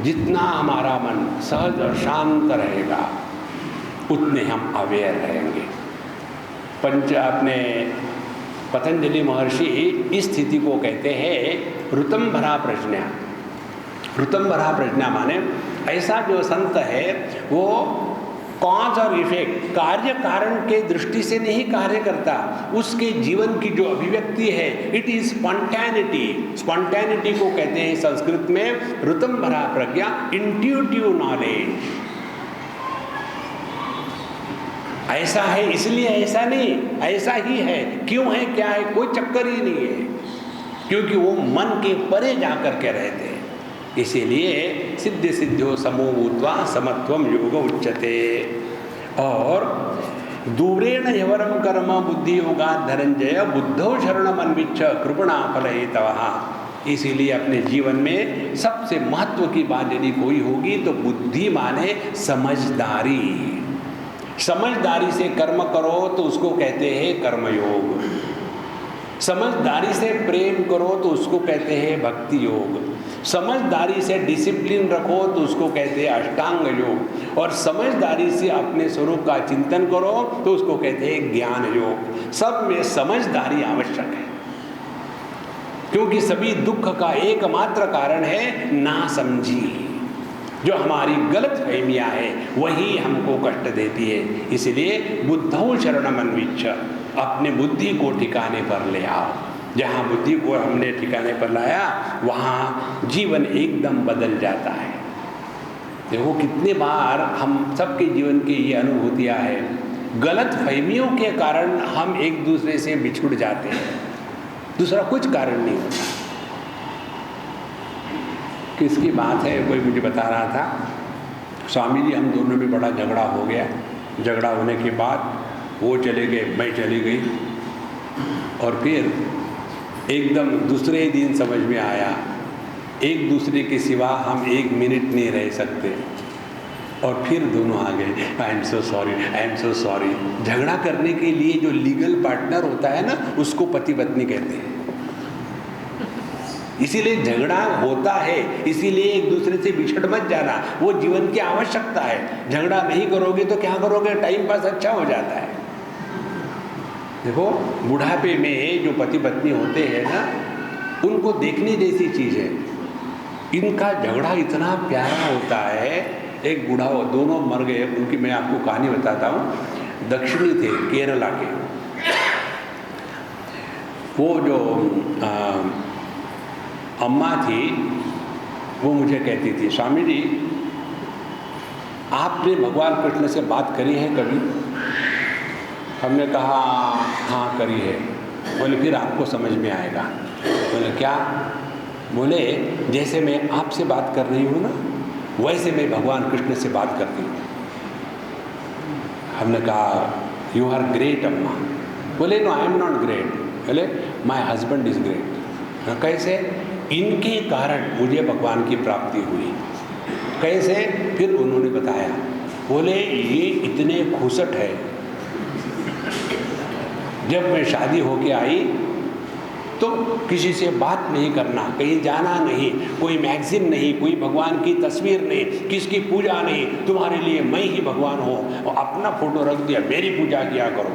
जितना हमारा मन सहज और शांत रहेगा उतने हम अवेयर रहेंगे। अपने पतंजलि महर्षि इस स्थिति को कहते हैं ऋतंभरा प्रज्ञा। ऋतंभरा प्रज्ञा माने ऐसा जो संत है वो कॉज और इफेक्ट, कार्य कारण के दृष्टि से नहीं कार्य करता, उसके जीवन की जो अभिव्यक्ति है इट इज स्पॉन्टेनिटी। स्पॉन्टेनिटी को कहते हैं संस्कृत में ऋतंभरा प्रज्ञा, इंट्यूटिव नॉलेज। ऐसा है इसलिए ऐसा नहीं, ऐसा ही है, क्यों है क्या है कोई चक्कर ही नहीं है, क्योंकि वो मन के परे जाकर के रहते हैं। इसीलिए सिद्ध सिद्ध्यो समो भूत्वा समत्वम योग उच्यते। और दूरेण यवरम कर्म बुद्धि योगा धनंजय बुद्धौ शरणम अन्विच्छ कृपणा फलहेतवः। इसीलिए अपने जीवन में सबसे महत्व की बात यदि कोई होगी तो बुद्धि माने समझदारी। समझदारी से कर्म करो तो उसको कहते हैं कर्मयोग। समझदारी से प्रेम करो तो उसको कहते हैं भक्ति योग। समझदारी से डिसिप्लिन रखो तो उसको कहते हैं अष्टांग योग। और समझदारी से अपने स्वरूप का चिंतन करो तो उसको कहते हैं ज्ञान योग। सब में समझदारी आवश्यक है, क्योंकि सभी दुख का एकमात्र कारण है नासमझी। जो हमारी गलत फहमियाँ है वही हमको कष्ट देती है। इसलिए बुद्धौ शरणमन्विच्छ, अपने बुद्धि को ठिकाने पर ले आओ। जहाँ बुद्धि को हमने ठिकाने पर लाया वहाँ जीवन एकदम बदल जाता है। देखो कितने बार हम सबके जीवन की ये अनुभूतियाँ हैं, गलत फहमियों के कारण हम एक दूसरे से बिछुड़ जाते हैं, दूसरा कुछ कारण नहीं होता। किसकी बात है, कोई मुझे बता रहा था, स्वामी जी हम दोनों में बड़ा झगड़ा हो गया। झगड़ा होने के बाद वो चले गए, मैं चली गई, और फिर एकदम दूसरे दिन समझ में आया एक दूसरे के सिवा हम एक मिनट नहीं रह सकते, और फिर दोनों आ गए, I am so sorry, I am so sorry. झगड़ा करने के लिए जो लीगल पार्टनर होता है ना, उसको पति पत्नी कहते हैं। इसीलिए झगड़ा होता है, इसीलिए एक दूसरे से बिछड़ मत जाना, वो जीवन की आवश्यकता है। झगड़ा नहीं करोगे तो क्या करोगे, टाइम पास अच्छा हो जाता है। देखो बुढ़ापे में जो पति पत्नी होते हैं ना, उनको देखने जैसी चीज़ है। इनका झगड़ा इतना प्यारा होता है। एक बूढ़ा हो, दोनों मर गए, उनकी मैं आपको कहानी बताता हूँ। दक्षिणी थे, केरला के। वो जो अम्मा थी वो मुझे कहती थी, स्वामी जी आपने भगवान कृष्ण से बात करी है कभी? हमने कहा हाँ करी है। बोले फिर आपको समझ में आएगा। बोले क्या? बोले जैसे मैं आपसे बात कर रही हूँ ना, वैसे मैं भगवान कृष्ण से बात करती हूँ। हमने कहा यू आर ग्रेट अम्मा। बोले no I am not great. बोले माई हस्बैंड इज ग्रेट। कैसे? इनके कारण मुझे भगवान की प्राप्ति हुई। कैसे? फिर उन्होंने बताया। बोले ये इतने खुसट है, जब मैं शादी होके आई तो किसी से बात नहीं करना, कहीं जाना नहीं, कोई मैगजीन नहीं, कोई भगवान की तस्वीर नहीं, किसकी पूजा नहीं, तुम्हारे लिए मैं ही भगवान हूँ, और अपना फोटो रख दिया, मेरी पूजा किया करो।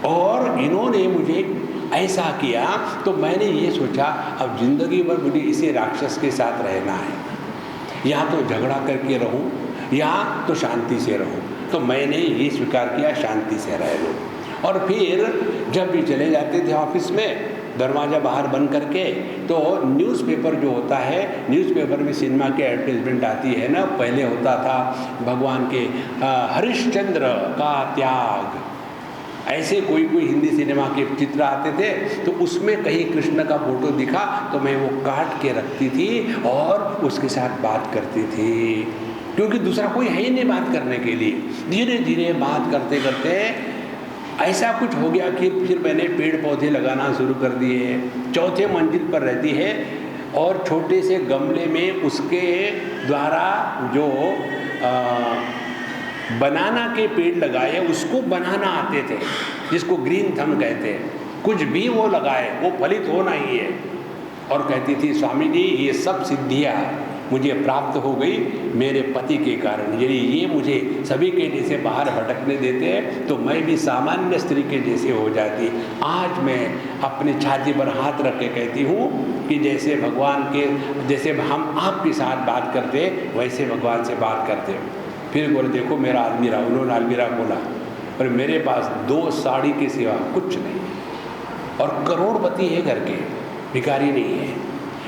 और इन्होंने मुझे ऐसा किया तो मैंने ये सोचा अब जिंदगी भर मुझे इसी राक्षस के साथ रहना है, या तो झगड़ा करके रहूं या तो शांति से रहूं। तो मैंने ये स्वीकार किया शांति से रह लो। और फिर जब भी चले जाते थे ऑफिस में, दरवाज़ा बाहर बंद करके, तो न्यूज़पेपर जो होता है, न्यूज़पेपर में सिनेमा के एडवर्टाइजमेंट आती है ना, पहले होता था भगवान के हरिश्चंद्र का त्याग, ऐसे कोई कोई हिंदी सिनेमा के चित्र आते थे, तो उसमें कहीं कृष्ण का फोटो दिखा तो मैं वो काट के रखती थी और उसके साथ बात करती थी, क्योंकि दूसरा कोई है ही नहीं बात करने के लिए। धीरे धीरे बात करते करते ऐसा कुछ हो गया कि फिर मैंने पेड़ पौधे लगाना शुरू कर दिए। चौथे मंजिल पर रहती है और छोटे से गमले में उसके द्वारा जो बनाना के पेड़ लगाए, उसको बनाना आते थे, जिसको ग्रीन थंब कहते हैं। कुछ भी वो लगाए वो फलित होना ही है। और कहती थी स्वामी जी ये सब सिद्धियाँ मुझे प्राप्त हो गई मेरे पति के कारण। यदि ये मुझे सभी के जैसे बाहर भटकने देते हैं तो मैं भी सामान्य स्त्री के जैसे हो जाती। आज मैं अपनी छाती पर हाथ रख के कहती हूँ कि जैसे भगवान के, जैसे हम आपके साथ बात करते वैसे भगवान से बात करते। फिर बोले देखो मेरा अलमीरा, उन्होंने अलमीरा बोला, पर मेरे पास 2 साड़ी के सिवा कुछ नहीं, और करोड़पति है घर के, भिखारी नहीं है।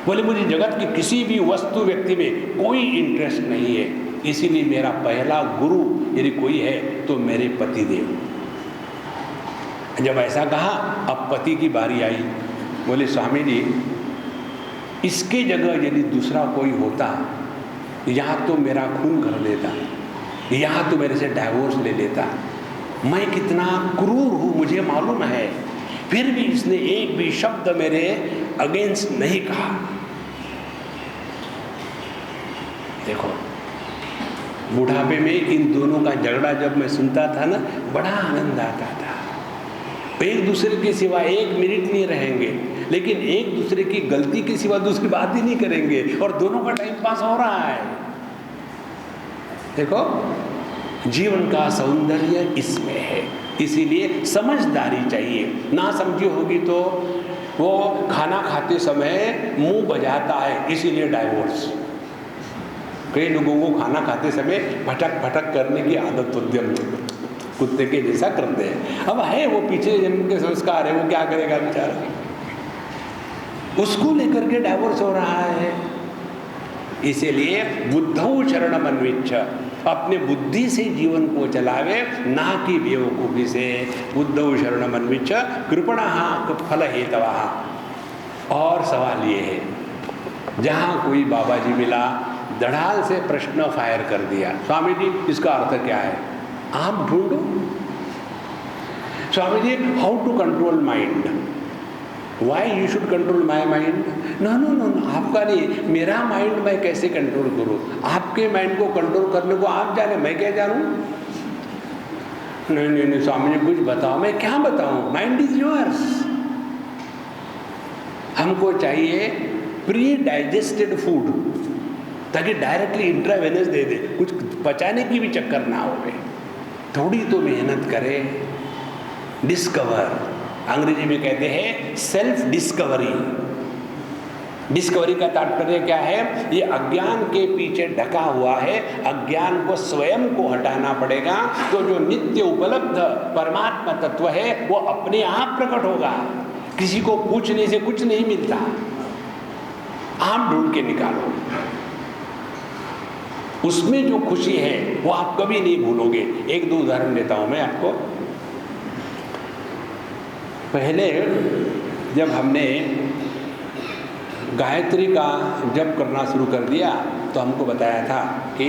बोले मुझे जगत की किसी भी वस्तु व्यक्ति में कोई इंटरेस्ट नहीं है, इसीलिए मेरा पहला गुरु यदि कोई है तो मेरे पति देव। जब ऐसा कहा अब पति की बारी आई। बोले स्वामी जी इसके जगह यदि दूसरा कोई होता, यहाँ तो मेरा खून कर देता, यहाँ तो मेरे से डाइवोर्स ले लेता। मैं कितना क्रूर हूँ मुझे मालूम है, फिर भी इसने एक भी शब्द मेरे अगेंस्ट नहीं कहा। देखो बुढ़ापे में इन दोनों का झगड़ा जब मैं सुनता था ना, बड़ा आनंद आता था। एक दूसरे के सिवा एक मिनट नहीं रहेंगे, लेकिन एक दूसरे की गलती के सिवा दूसरी बात ही नहीं करेंगे, और दोनों का टाइम पास हो रहा है। देखो जीवन का सौंदर्य इसमें है, इसीलिए समझदारी चाहिए। ना समझी होगी तो वो खाना खाते समय मुंह बजाता है, इसीलिए डाइवोर्स। कई लोगों को खाना खाते समय भटक भटक करने की आदत होती है, कुत्ते के जैसा करते हैं। अब है वो पीछे जन्म के संस्कार है, वो क्या करेगा बेचारा, उसको लेकर के डाइवोर्स हो रहा है। इसीलिए बुद्धौ शरणम अन्विच्छ, अपने बुद्धि से जीवन को चलावे, ना कि बेवकूफी से। बुद्धौ शरणम अन्विच्छ कृपणः फल हेतवः। और सवाल ये है, जहाँ कोई बाबा जी मिला, धड़ाल से प्रश्न फायर कर दिया, स्वामी जी इसका अर्थ क्या है, आप ढूंढो। Swami ji how to control mind, why you should control my mind. No no no, आपका नहीं, मेरा माइंड मैं कैसे कंट्रोल करूं, आपके माइंड को कंट्रोल करने को आप जाने, मैं क्या जानूं। नहीं नहीं नहीं स्वामी जी कुछ बताओ। मैं क्या बताऊं, माइंड इज योर्स। हमको चाहिए प्री डाइजेस्टेड फूड, ताकि डायरेक्टली इंट्रावेनस दे दे, कुछ पचाने की भी चक्कर ना हो। थोड़ी तो मेहनत करें, डिस्कवर, अंग्रेजी में कहते हैं सेल्फ डिस्कवरी। डिस्कवरी का तात्पर्य क्या है, ये अज्ञान के पीछे ढका हुआ है, अज्ञान को स्वयं को हटाना पड़ेगा, तो जो नित्य उपलब्ध परमात्मा तत्व है वो अपने आप प्रकट होगा। किसी को पूछने से कुछ नहीं मिलता, आप ढूंढ के निकालो। उसमें जो खुशी है वो आप कभी नहीं भूलोगे। एक दो उदाहरण देता हूं मैं आपको। पहले जब हमने गायत्री का जप करना शुरू कर दिया तो हमको बताया था कि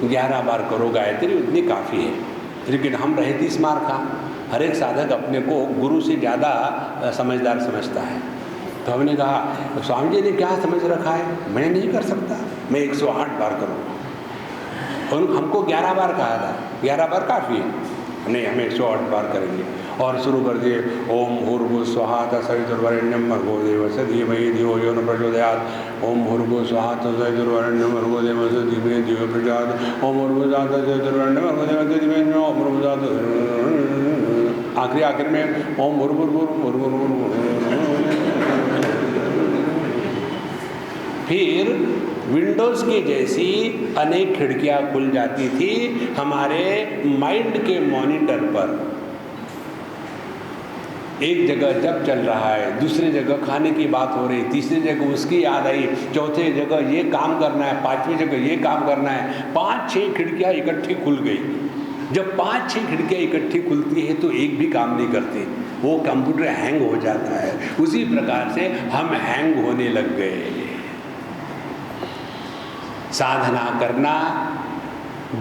11 बार करो गायत्री, उतनी काफ़ी है। लेकिन हम रहे 30 मार का, हर एक साधक अपने को गुरु से ज़्यादा समझदार समझता है। तो हमने कहा स्वामी जी ने क्या समझ रखा है, मैं नहीं कर सकता, मैं 108 बार करूँगा। और हमको 11 बार कहा था, 11 बार काफ़ी है, नहीं हमें 108 बार करेंगे। और शुरू कर दिए ओम भूर्भुवः स्वः तत्सवितुर्वरेण्यं भर्गो देवस्य धीमहि धियो यो न प्रचोदयात्। ओम भूर्भुवः स्वः तत्सवितुर्वरेण्यं भर्गो देवस्य धीमहि धियो न प्रचोदयात्। ओम भूर्भुवः स्वः तत्सवितुर्वरेण्यं भर्गो देवस्य धीमहि धियो न प्रचोदयात्। आखिर में ओम भूर्भुवः। फिर विंडोज की जैसी अनेक खिड़कियां खुल जाती थी हमारे माइंड के मॉनिटर पर। एक जगह जब चल रहा है, दूसरी जगह खाने की बात हो रही, तीसरी जगह उसकी याद आई, चौथे जगह ये काम करना है, पांचवी जगह ये काम करना है। 5-6 खिड़कियां इकट्ठी खुल गई। जब 5-6 खिड़कियां इकट्ठी खुलती है तो एक भी काम नहीं करती, वो कंप्यूटर हैंग हो जाता है। उसी प्रकार से हम हैंग होने लग गए। साधना करना,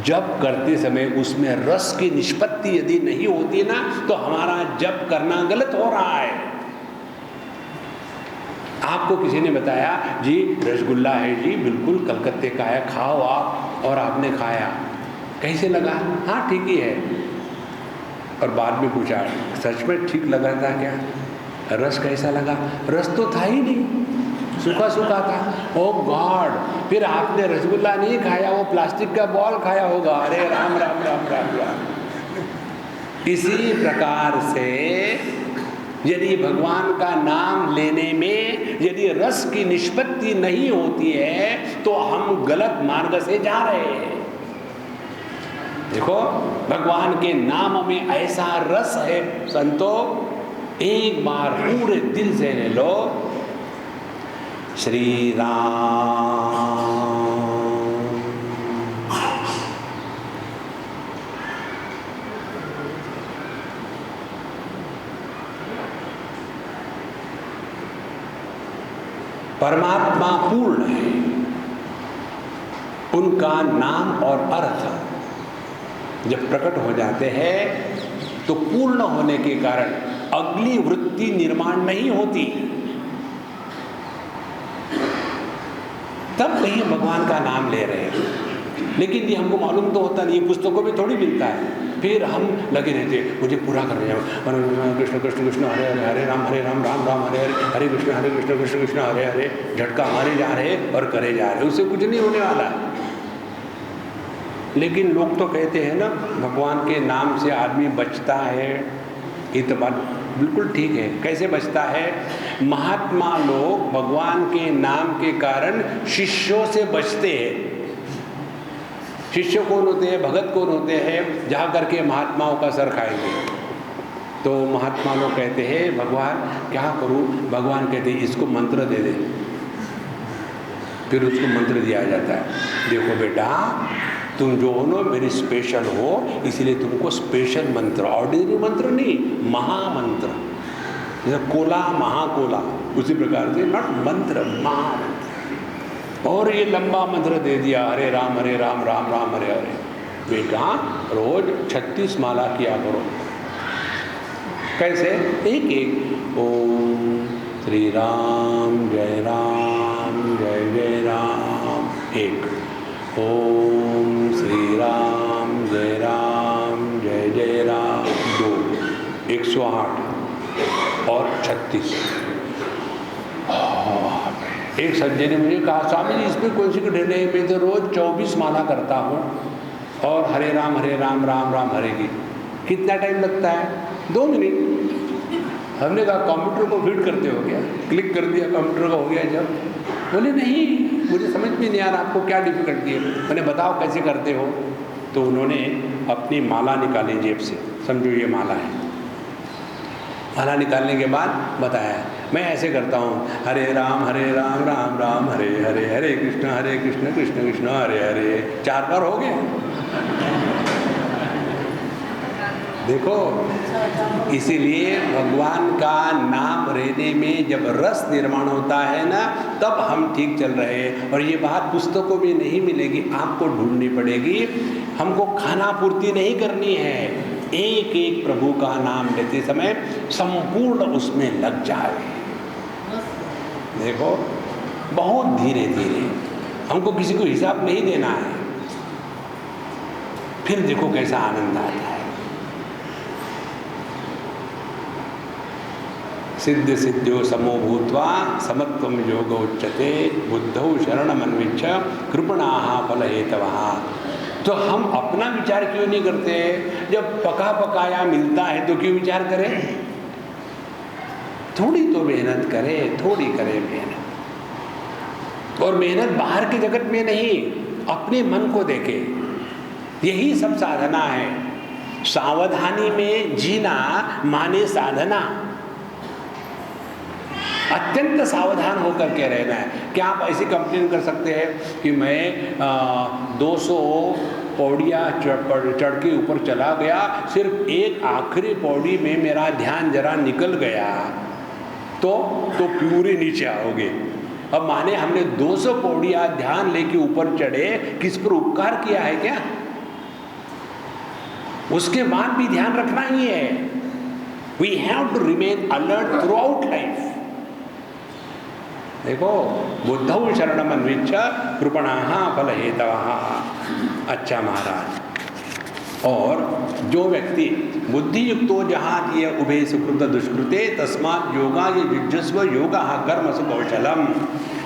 जप करते समय उसमें रस की निष्पत्ति यदि नहीं होती ना, तो हमारा जप करना गलत हो रहा है। आपको किसी ने बताया जी रसगुल्ला है जी, बिल्कुल कलकत्ते का है, खाओ आप, और आपने खाया, कैसे लगा? हाँ ठीक ही है। और बाद में पूछा सच में ठीक लगा था क्या, रस कैसा लगा? रस तो था ही नहीं, सूखा सूखा था। ओ गॉड, फिर आपने रसगुल्ला नहीं खाया, वो प्लास्टिक का बॉल खाया होगा। अरे राम राम राम राम राम। इसी प्रकार से यदि भगवान का नाम लेने में यदि रस की निष्पत्ति नहीं होती है तो हम गलत मार्ग से जा रहे हैं। देखो भगवान के नाम में ऐसा रस है संतो, एक बार पूरे दिल से ले लो, श्री राम। परमात्मा पूर्ण है, उनका नाम और अर्थ जब प्रकट हो जाते हैं तो पूर्ण होने के कारण अगली वृत्ति निर्माण नहीं होती। तब कहीं भगवान का नाम ले रहे हैं। लेकिन ये हमको मालूम तो होता नहीं, पुस्तकों में थोड़ी मिलता है। फिर हम लगे रहते मुझे पूरा करने जाओ, कृष्ण कृष्ण कृष्ण हरे हरे, हरे राम राम राम हरे हरे, हरे कृष्ण कृष्ण कृष्ण हरे हरे। झटका मारे जा रहे और करे जा रहे, उससे कुछ नहीं होने वाला है। लेकिन लोग तो कहते हैं ना, भगवान के नाम से आदमी बचता है। ये तो बात बिल्कुल ठीक है। कैसे बचता है? महात्मा लोग भगवान के नाम के कारण शिष्यों से बचते हैं। शिष्य कौन होते हैं? भगत कौन होते हैं? जा करके महात्माओं का सर खाएंगे। तो महात्मा लोग कहते हैं भगवान क्या करूं? भगवान कहते हैं इसको मंत्र दे दे। फिर उसको मंत्र दिया जाता है, देखो बेटा तुम जो हो ना मेरी स्पेशल हो, इसलिए तुमको स्पेशल मंत्र, ऑर्डिनरी मंत्र नहीं, महामंत्र, जैसे कोला महाकोला, उसी प्रकार से नॉट मंत्र, महामंत्र। और ये लंबा मंत्र दे दिया, हरे राम राम राम हरे हरे। बेटा रोज 36 माला किया करो। कैसे? एक एक, ओम श्री राम जय राम, एक, ओम श्री राम जय राम, दो, 108 और 36। एक सज्जन ने मुझे कहा, स्वामी जी इसमें कौन सी कठिन है? मैं तो रोज 24 माला करता हूँ और हरे राम राम राम हरे की। कितना टाइम लगता है? 2 मिनट। हमने कहा कंप्यूटर को फीड करते हो क्या? क्लिक कर दिया, कंप्यूटर का हो गया। जब बोले नहीं, मुझे समझ में नहीं आ रहा आपको क्या डिफिकल्टी है। मैंने बताओ कैसे करते हो? तो उन्होंने अपनी माला निकाली जेब से, समझो ये माला है। माला निकालने के बाद बताया मैं ऐसे करता हूँ, हरे राम राम राम हरे हरे, हरे कृष्ण कृष्ण कृष्ण हरे हरे। 4 बार हो गए। देखो, इसीलिए भगवान का नाम रहने में जब रस निर्माण होता है ना, तब हम ठीक चल रहे हैं। और ये बात पुस्तकों में नहीं मिलेगी, आपको ढूंढनी पड़ेगी। हमको खाना पूर्ति नहीं करनी है, एक एक प्रभु का नाम लेते समय संपूर्ण उसमें लग जाए। देखो, बहुत धीरे धीरे, हमको किसी को हिसाब नहीं देना है। फिर देखो कैसा आनंद आता है। सिद्ध सिद्ध्यो समो भूत्वा समत्वम योग उच्यते, बुद्धौ शरणमन्विच्छ कृपणाः फलहेतवः। तो हम अपना विचार क्यों नहीं करते? जब पका पकाया मिलता है तो क्यों विचार करें? थोड़ी तो मेहनत करें, थोड़ी करें मेहनत। और मेहनत बाहर के जगत में नहीं, अपने मन को देखें। यही सब साधना है। सावधानी में जीना माने साधना। अत्यंत सावधान होकर के रहना है। क्या आप ऐसी कंप्लेन कर सकते हैं कि मैं 200 पौड़ियाँ चढ़ के ऊपर चला गया, सिर्फ एक आखिरी पौड़ी में मेरा ध्यान जरा निकल गया, तो पूरे नीचे आओगे। अब माने हमने 200 पौड़ियाँ ध्यान लेके ऊपर चढ़े, किस पर उपकार किया है क्या? उसके बाद भी ध्यान रखना ही है। We have to remain alert throughout life. देखो, बुद्धौ शरणमन्विच्छ कृपणाः फलहेतवः। अच्छा महाराज, और जो व्यक्ति बुद्धि युक्तो जहाँ ये उभे सुकृत दुष्कृते तस्मात् योगा ये युज्यस्व योगः कर्मसु कौशलम।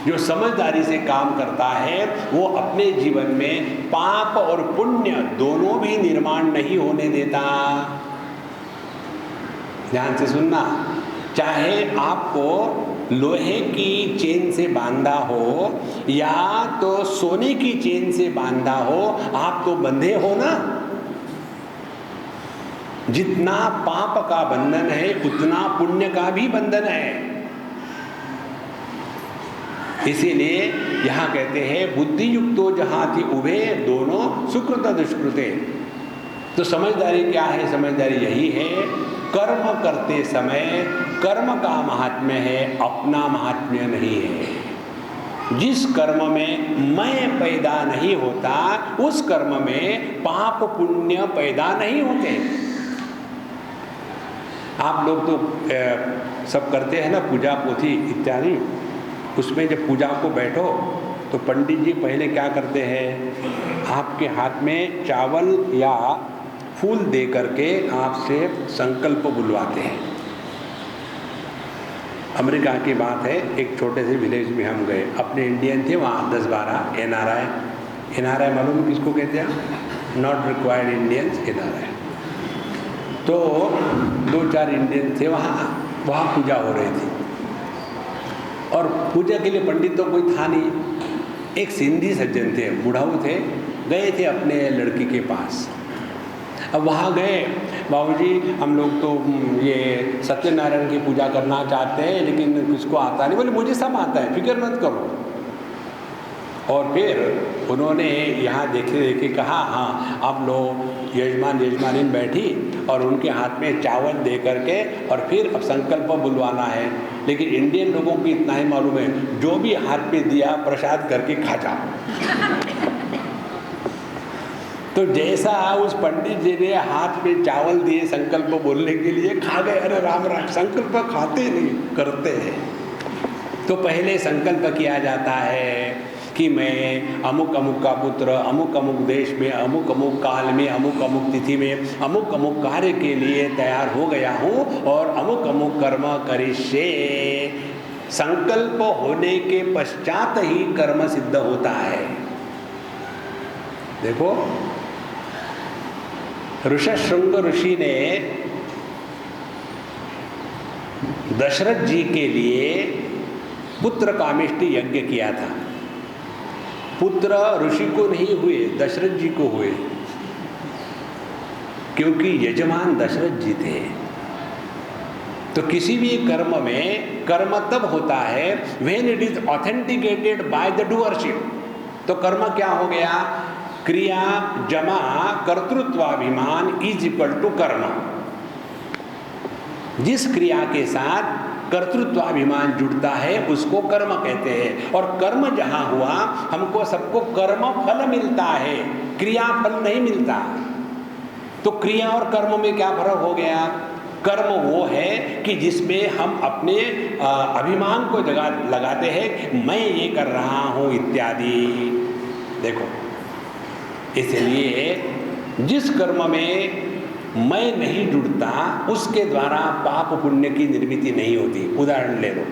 जो समझदारी से काम करता है वो अपने जीवन में पाप और पुण्य दोनों भी निर्माण नहीं होने देता। ध्यान से सुनना, चाहे आपको लोहे की चेन से बांधा हो या तो सोने की चेन से बांधा हो, आप तो बंधे हो ना। जितना पाप का बंधन है उतना पुण्य का भी बंधन है। इसीलिए यहाँ कहते हैं बुद्धि युक्तो जहाँ थी उभे दोनों सुकृत दुष्कृते। तो समझदारी क्या है? समझदारी यही है, कर्म करते समय कर्म का महात्म्य है, अपना महात्म्य नहीं है। जिस कर्म में मैं पैदा नहीं होता, उस कर्म में पाप पुण्य पैदा नहीं होते। आप लोग तो सब करते हैं ना, पूजा पोथी इत्यादि। उसमें जब पूजा को बैठो तो पंडित जी पहले क्या करते हैं, आपके हाथ में चावल या फूल दे करके आपसे संकल्प बुलवाते हैं। अमेरिका की बात है, एक छोटे से विलेज में हम गए, अपने इंडियन थे वहाँ 10-12 NRI मालूम किसको कहते हैं, नॉट रिक्वायर्ड इंडियंस, NRI। तो 2-4 इंडियन थे वहाँ पूजा हो रही थी, और पूजा के लिए पंडित तो कोई था नहीं। एक सिंधी सज्जन थे, बुढ़ाऊ थे, गए थे अपने लड़की के पास। अब वहाँ गए, बाबूजी हम लोग तो ये सत्यनारायण की पूजा करना चाहते हैं, लेकिन किसको आता नहीं। बोले मुझे सब आता है, फिक्र मत करो। और फिर उन्होंने यहाँ देखे देखे कहा, हाँ आप लोग यजमानीन बैठी और उनके हाथ में चावल दे करके और फिर अब संकल्प बुलवाना है। लेकिन इंडियन लोगों को इतना ही मालूम है, जो भी हाथ पे दिया प्रसाद करके खा जाओ। तो जैसा उस पंडित जी ने हाथ में चावल दिए संकल्प बोलने के लिए, खा गए। अरे राम राम, संकल्प खाते नहीं, करते हैं। तो पहले संकल्प किया जाता है कि मैं अमुक अमुक का पुत्र, अमुक अमुक देश में, अमुक अमुक काल में, अमुक अमुक तिथि में, अमुक अमुक कार्य के लिए तैयार हो गया हूँ और अमुक अमुक कर्म करिष्ये। संकल्प होने के पश्चात ही कर्म सिद्ध होता है। देखो, ऋषशृंग ऋषि ने दशरथ जी के लिए पुत्र कामेष्टि यज्ञ किया था। पुत्र ऋषि को नहीं हुए, दशरथ जी को हुए, क्योंकि यजमान दशरथ जी थे। तो किसी भी कर्म में कर्म तब होता है when it is authenticated by the doership. तो कर्म क्या हो गया, क्रिया जमा कर्तृत्वाभिमान इज इक्वल टू कर्म। जिस क्रिया के साथ कर्तृत्वाभिमान जुड़ता है उसको कर्म कहते हैं। और कर्म जहां हुआ, हमको सबको कर्म फल मिलता है, क्रिया फल नहीं मिलता। तो क्रिया और कर्म में क्या फर्क हो गया? कर्म वो है कि जिसमें हम अपने अभिमान को लगाते हैं, मैं ये कर रहा हूं इत्यादि। देखो, इसलिए जिस कर्म में मैं नहीं जुड़ता उसके द्वारा पाप पुण्य की निर्मिति नहीं होती। उदाहरण ले लो,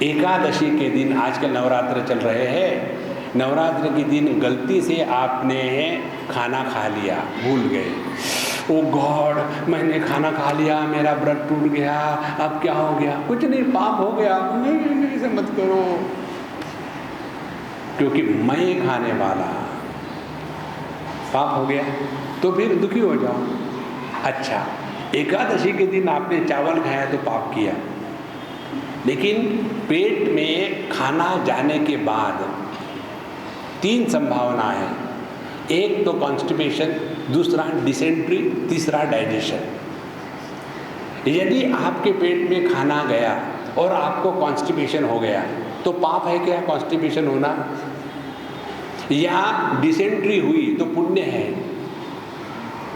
एकादशी के दिन, आजकल नवरात्र चल रहे हैं, नवरात्र के दिन गलती से आपने खाना खा लिया, भूल गए, ओ गॉड मैंने खाना खा लिया, मेरा व्रत टूट गया, अब क्या हो गया? कुछ नहीं, पाप हो गया। नहीं, ऐसे मत करो, क्योंकि मैं खाने वाला पाप हो गया। तो फिर दुखी हो जाओ। अच्छा, एकादशी के दिन आपने चावल खाया तो पाप किया, लेकिन पेट में खाना जाने के बाद 3 संभावना है। एक तो कॉन्स्टिपेशन, दूसरा डिसेंट्री, तीसरा डाइजेशन। यदि आपके पेट में खाना गया और आपको कॉन्स्टिपेशन हो गया तो पाप है क्या कॉन्स्टिपेशन होना? या डिसेंट्री हुई तो पुण्य है?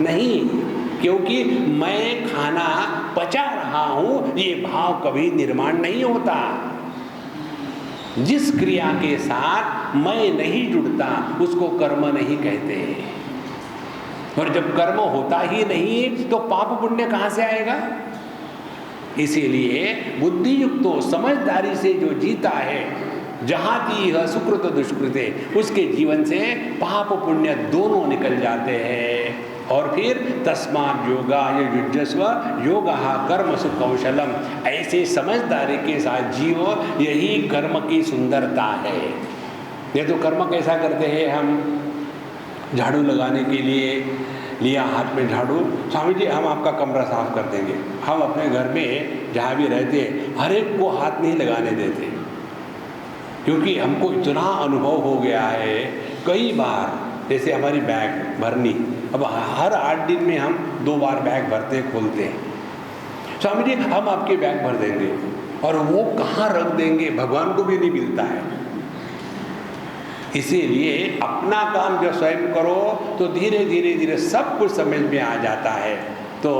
नहीं, क्योंकि मैं खाना पचा रहा हूं, ये भाव कभी निर्माण नहीं होता। जिस क्रिया के साथ मैं नहीं जुड़ता उसको कर्म नहीं कहते। और जब कर्म होता ही नहीं तो पाप पुण्य कहां से आएगा? इसीलिए बुद्धि युक्तो, समझदारी से जो जीता है, जहाँ की यह सुकृत दुष्कृते, उसके जीवन से पाप पुण्य दोनों निकल जाते हैं। और फिर तस्मात् योगा युज्यस्व योगः कर्मसु कौशलम, ऐसे समझदारी के साथ जियो, यही कर्म की सुंदरता है। ये तो कर्म कैसा करते हैं हम? झाड़ू लगाने के लिए लिया हाथ में झाड़ू, स्वामी जी हम आपका कमरा साफ कर देंगे। हम अपने घर में जहाँ भी रहते हर एक को हाथ नहीं लगाने देते, क्योंकि हमको इतना अनुभव हो गया है। कई बार जैसे हमारी बैग भरनी, अब हर 8 दिन में हम 2 बार बैग भरते खोलते हैं। स्वामी जी हम आपके बैग भर देंगे, और वो कहाँ रख देंगे भगवान को भी नहीं मिलता है। इसीलिए अपना काम जब स्वयं करो तो धीरे धीरे धीरे सब कुछ समझ में आ जाता है। तो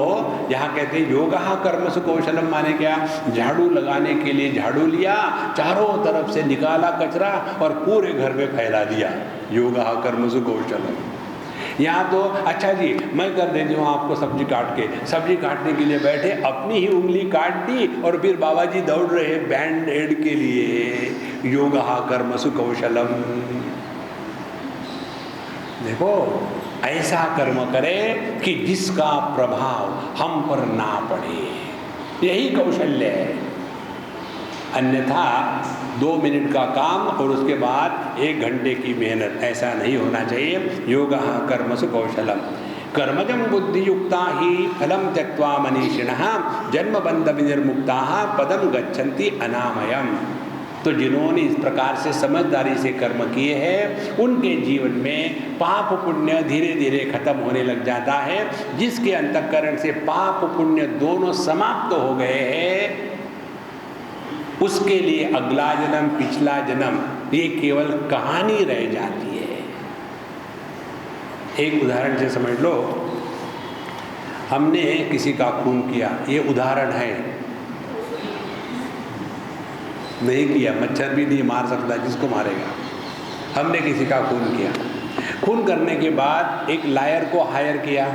यहाँ कहते हैं योगः कर्मसु कौशलम, माने क्या? झाड़ू लगाने के लिए झाड़ू लिया, चारों तरफ से निकाला कचरा और पूरे घर में फैला दिया। योगः कर्मसु कौशलम। यहाँ तो अच्छा जी मैं कर देती हूँ आपको सब्जी काट के, सब्जी काटने के लिए बैठे, अपनी ही उंगली काट दी और फिर बाबा जी दौड़ रहे हैं बैंड एड के लिए। योगः कर्मसु कौशलम। देखो ऐसा कर्म करे कि जिसका प्रभाव हम पर ना पड़े, यही कौशल्य है। अन्यथा 2 मिनट का काम और उसके बाद 1 घंटे की मेहनत, ऐसा नहीं होना चाहिए। योगः कर्मसु कौशलम। कर्मजं बुद्धियुक्ता ही फलं त्यक्त्वा मनीषिणः जन्मबन्ध विनिर्मुक्ताः पदं गच्छन्ति अनामयम्। तो जिन्होंने इस प्रकार से समझदारी से कर्म किए हैं उनके जीवन में पाप पुण्य धीरे धीरे खत्म होने लग जाता है। जिसके अंतःकरण से पाप पुण्य दोनों समाप्त हो गए हैं उसके लिए अगला जन्म पिछला जन्म ये केवल कहानी रह जाती है। एक उदाहरण से समझ लो, हमने किसी का खून किया, ये उदाहरण है, नहीं किया, मच्छर भी नहीं मार सकता जिसको मारेगा। हमने किसी का खून किया, खून करने के बाद एक लॉयर को हायर किया,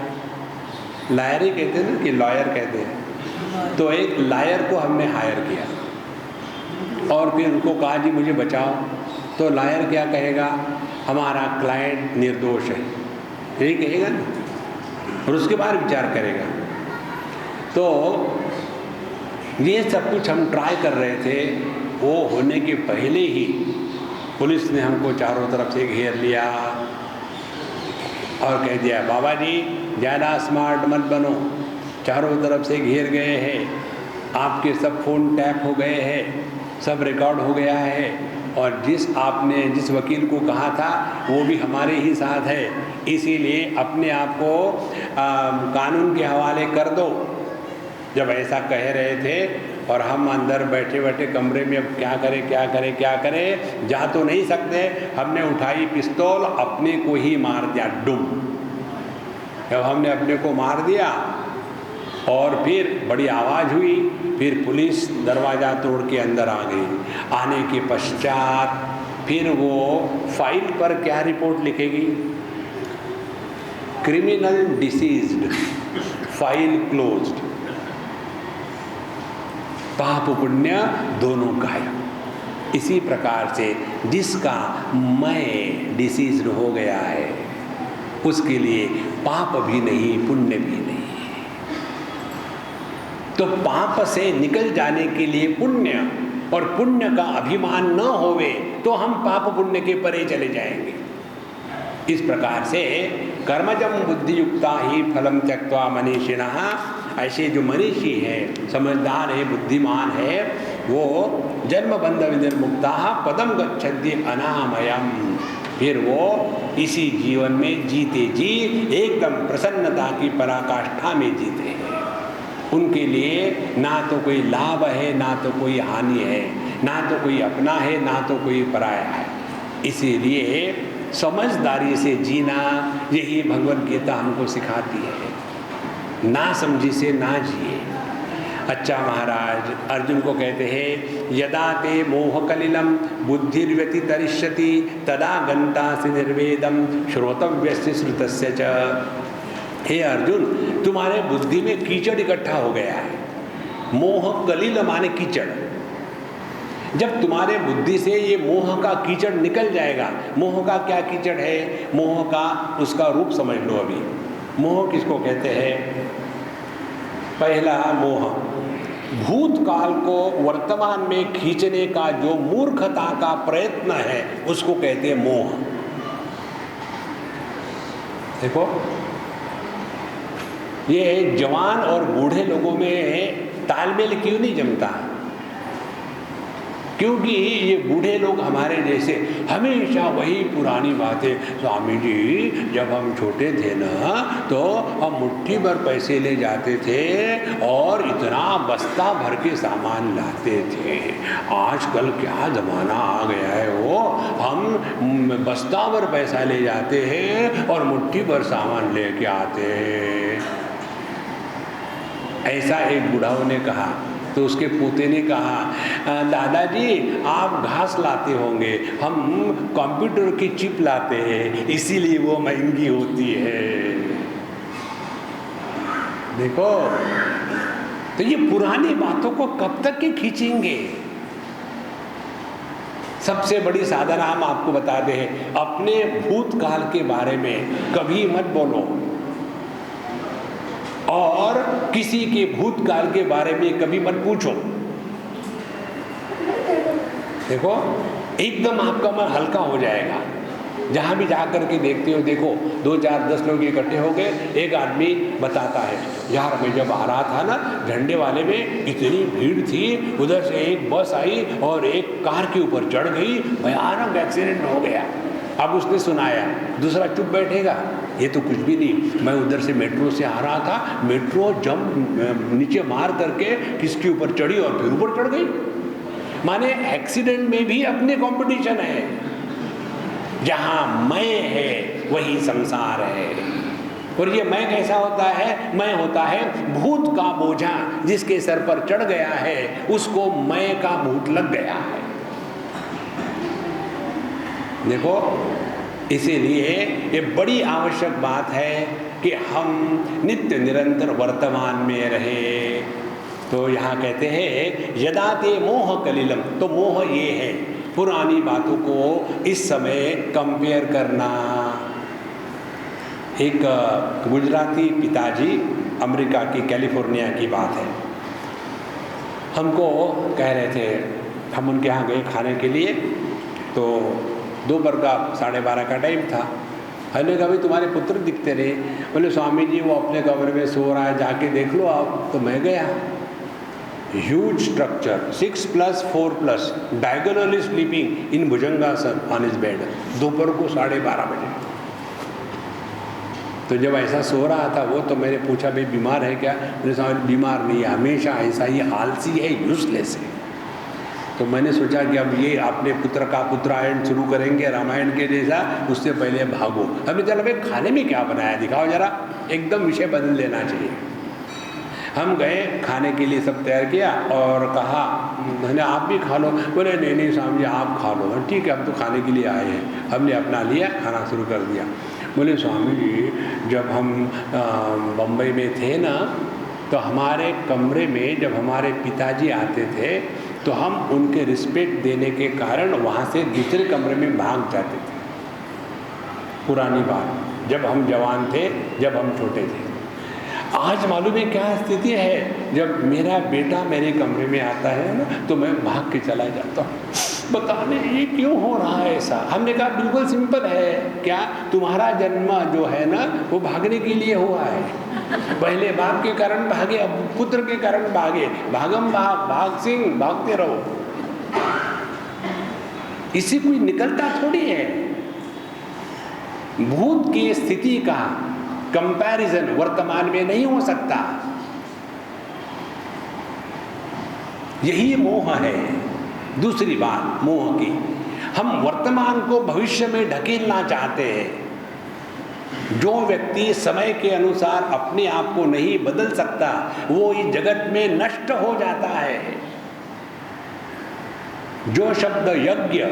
लॉयर ही कहते हैं ना कि लॉयर कहते हैं, तो एक लॉयर को हमने हायर किया और फिर उनको कहा जी मुझे बचाओ। तो लॉयर क्या कहेगा? हमारा क्लाइंट निर्दोष है, यही कहेगा ना, और उसके बाद विचार करेगा। तो ये सब कुछ हम ट्राई कर रहे थे, वो होने के पहले ही पुलिस ने हमको चारों तरफ से घेर लिया और कह दिया बाबा जी ज़्यादा स्मार्ट मत बनो, चारों तरफ से घेर गए हैं, आपके सब फ़ोन टैप हो गए हैं, सब रिकॉर्ड हो गया है और आपने जिस वकील को कहा था वो भी हमारे ही साथ है, इसीलिए अपने आप को कानून के हवाले कर दो। जब ऐसा कह रहे थे और हम अंदर बैठे बैठे कमरे में अब क्या करें क्या करें क्या करें, जा तो नहीं सकते, हमने उठाई पिस्तौल, अपने को ही मार दिया डुम। जब हमने अपने को मार दिया और फिर बड़ी आवाज़ हुई, फिर पुलिस दरवाज़ा तोड़ के अंदर आ गई। आने के पश्चात फिर वो फाइल पर क्या रिपोर्ट लिखेगी? क्रिमिनल डिसीज्ड, फाइल क्लोज्ड, पाप पुण्य दोनों गायब। इसी प्रकार से जिसका मैं डिसीज्ड हो गया है उसके लिए पाप भी नहीं पुण्य भी नहीं। तो पाप से निकल जाने के लिए पुण्य और पुण्य का अभिमान न होवे तो हम पाप पुण्य के परे चले जाएंगे। इस प्रकार से कर्मजं बुद्धियुक्ता ही फलं त्यक्त्वा मनीषिणः, ऐसे जो मनीषी है, समझदार है, बुद्धिमान है, वो जन्मबंध विनिर्मुक्ताः पदं गच्छन्ति अनामयम्। फिर वो इसी जीवन में जीते जी एकदम प्रसन्नता की पराकाष्ठा में जीते हैं। उनके लिए ना तो कोई लाभ है ना तो कोई हानि है, ना तो कोई अपना है ना तो कोई पराया है। इसीलिए समझदारी से जीना यही भगवद गीता हमको सिखाती है। ना समझी से ना जिए। अच्छा महाराज अर्जुन को कहते हैं यदा ते मोहकलिलं बुद्धिर्व्यतितरिष्यति तदा गन्तासि निर्वेदं श्रोतव्यस्य श्रुतस्य च। हे अर्जुन, तुम्हारे बुद्धि में कीचड़ इकट्ठा हो गया है। मोह कलिल माने कीचड़। जब तुम्हारे बुद्धि से ये मोह का कीचड़ निकल जाएगा, मोह का क्या कीचड़ है? मोह का उसका रूप समझ लो। अभी मोह किसको कहते हैं? पहला मोह भूतकाल को वर्तमान में खींचने का जो मूर्खता का प्रयत्न है उसको कहते हैं मोह। देखो ये जवान और बूढ़े लोगों में तालमेल क्यों नहीं जमता? क्योंकि ये बूढ़े लोग हमारे जैसे हमेशा वही पुरानी बातें, स्वामी जी जब हम छोटे थे ना तो हम मुट्ठी भर पैसे ले जाते थे और इतना बस्ता भर के सामान लाते थे। आजकल क्या ज़माना आ गया है, वो हम बस्ता भर पैसा ले जाते हैं और मुट्ठी भर सामान लेके आते हैं। ऐसा एक बुढ़ाऊ ने कहा। तो उसके पोते ने कहा, दादाजी आप घास लाते होंगे, हम कंप्यूटर की चिप लाते हैं, इसीलिए वो महंगी होती है। देखो, तो ये पुरानी बातों को कब तक के खींचेंगे? सबसे बड़ी साधना हम आपको बताते हैं, अपने भूतकाल के बारे में कभी मत बोलो और किसी के भूतकाल के बारे में कभी मत पूछो। देखो, एकदम आपका मन हल्का हो जाएगा। जहां भी जाकर के देखते हो, देखो 2 4 10 लोग इकट्ठे हो गए, एक आदमी बताता है, यार मैं जब आ रहा था ना झंडे वाले में, इतनी भीड़ थी, उधर से एक बस आई और एक कार के ऊपर चढ़ गई, भयानक एक्सीडेंट हो गया। अब उसने सुनाया, दूसरा चुप बैठेगा, ये तो कुछ भी नहीं, मैं उधर से मेट्रो से आ रहा था, मेट्रो जंप नीचे मार करके किसके ऊपर चढ़ी और फिर ऊपर चढ़ गई। माने एक्सीडेंट में भी अपने कंपटीशन है। जहां मैं है वही संसार है। और ये मैं कैसा होता है? मैं होता है भूत का बोझा, जिसके सर पर चढ़ गया है उसको मैं का भूत लग गया है। देखो, इसीलिए ये बड़ी आवश्यक बात है कि हम नित्य निरंतर वर्तमान में रहे। तो यहाँ कहते हैं यदा ते मोह कलिलम, तो मोह ये है पुरानी बातों को इस समय कंपेयर करना। एक गुजराती पिताजी, अमेरिका की कैलिफोर्निया की बात है, हमको कह रहे थे, हम उनके यहाँ गए खाने के लिए, तो दोपहर का 12:30 का टाइम था। हमने कहा भाई तुम्हारे पुत्र दिखते रहे। बोले स्वामी जी वो अपने कमरे में सो रहा है, जाके देख लो आप। तो मैं गया, huge structure 6+4+, diagonally sleeping in bhujangasana on his bed, दोपहर को 12:30 बजे। तो जब ऐसा सो रहा था वो, तो मैंने पूछा भाई बीमार है क्या? मेरे सामने बीमार नहीं है, हमेशा ऐसा ही आलसी है, यूजलेस है। तो मैंने सोचा कि अब ये अपने पुत्र का पुत्रायण शुरू करेंगे रामायण के जैसा, उससे पहले भागो। हमने चला भाई खाने में क्या बनाया दिखाओ जरा, एकदम विषय बदल लेना चाहिए। हम गए, खाने के लिए सब तैयार किया और कहा मैंने आप भी खा लो। बोले नहीं नहीं स्वामी जी आप खा लो। ठीक है, हम तो खाने के लिए आए हैं। हमने अपना लिया, खाना शुरू कर दिया। बोले स्वामी जी जब हम बम्बई में थे ना, तो हमारे कमरे में जब हमारे पिताजी आते थे तो हम उनके रिस्पेक्ट देने के कारण वहाँ से दूसरे कमरे में भाग जाते थे। पुरानी बात, जब हम जवान थे, जब हम छोटे थे। आज मालूम है क्या स्थिति है? जब मेरा बेटा मेरे कमरे में आता है ना, तो मैं भाग के चला जाता हूँ। बताने ये क्यों हो रहा है ऐसा? हमने कहा बिल्कुल सिंपल है। क्या? तुम्हारा जन्म जो है ना वो भागने के लिए हुआ है। पहले बाप के कारण भागे, अब पुत्र के कारण भागे। भागम भाग, भाग सिंह, भागते रहो। इससे कोई निकलता थोड़ी है। भूत की स्थिति का कंपैरिजन वर्तमान में नहीं हो सकता। यही मोह है। दूसरी बात मोह की, हम वर्तमान को भविष्य में ढकेलना चाहते हैं। जो व्यक्ति समय के अनुसार अपने आप को नहीं बदल सकता वो इस जगत में नष्ट हो जाता है। जो शब्द यज्ञ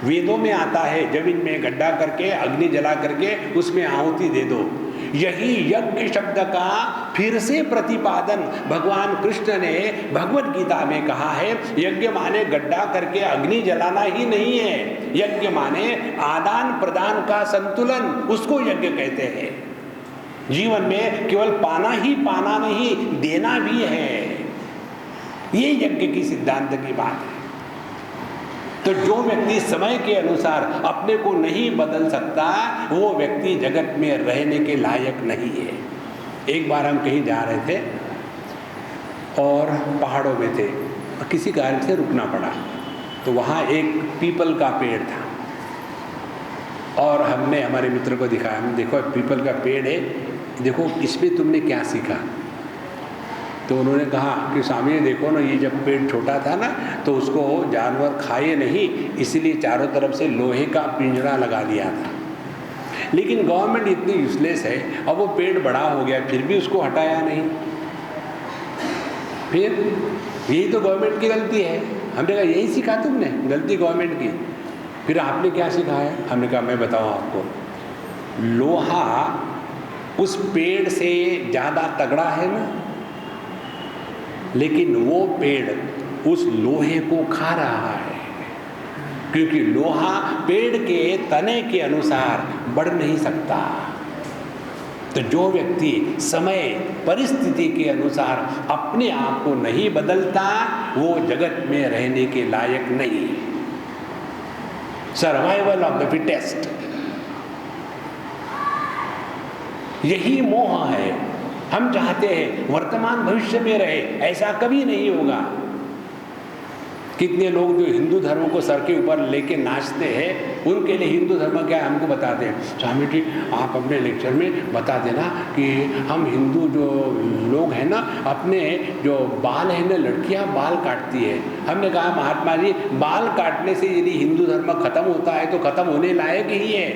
वेदों में आता है, जमीन में गड्ढा करके अग्नि जला करके उसमें आहुति दे दो, यही यज्ञ शब्द का फिर से प्रतिपादन भगवान कृष्ण ने भगवत गीता में कहा है। यज्ञ माने गड्ढा करके अग्नि जलाना ही नहीं है, यज्ञ माने आदान प्रदान का संतुलन, उसको यज्ञ कहते हैं। जीवन में केवल पाना ही पाना नहीं, देना भी है। ये यज्ञ की सिद्धांत की बात है। तो जो व्यक्ति समय के अनुसार अपने को नहीं बदल सकता वो व्यक्ति जगत में रहने के लायक नहीं है। एक बार हम कहीं जा रहे थे और पहाड़ों में थे, किसी कारण से रुकना पड़ा। तो वहाँ एक पीपल का पेड़ था और हमने हमारे मित्र को दिखाया, हम देखो पीपल का पेड़ है, देखो इसमें तुमने क्या सीखा। तो उन्होंने कहा कि स्वामी देखो ना, ये जब पेड़ छोटा था ना तो उसको जानवर खाए नहीं, इसलिए चारों तरफ से लोहे का पिंजरा लगा दिया था। लेकिन गवर्नमेंट इतनी यूजलेस है, अब वो पेड़ बड़ा हो गया फिर भी उसको हटाया नहीं। फिर यही तो गवर्नमेंट की गलती है। हमने कहा यही सीखा तुमने, गलती गवर्नमेंट की। फिर आपने क्या सीखा है? हमने कहा मैं बताऊँ आपको, लोहा उस पेड़ से ज़्यादा तगड़ा है ना, लेकिन वो पेड़ उस लोहे को खा रहा है, क्योंकि लोहा पेड़ के तने के अनुसार बढ़ नहीं सकता। तो जो व्यक्ति समय परिस्थिति के अनुसार अपने आप को नहीं बदलता, वो जगत में रहने के लायक नहीं। सर्वाइवल ऑफ द फिटेस्ट, यही मोह है। हम चाहते हैं वर्तमान भविष्य में रहे, ऐसा कभी नहीं होगा। कितने लोग जो हिंदू धर्म को सर के ऊपर लेके नाचते हैं, उनके लिए हिंदू धर्म क्या है हमको बताते हैं। स्वामी जी आप अपने लेक्चर में बता देना कि हम हिंदू जो लोग हैं ना, अपने जो बाल है ना, लड़कियां बाल काटती है। हमने कहा महात्मा जी, बाल काटने से यदि हिंदू धर्म खत्म होता है तो खत्म होने लायक ही है।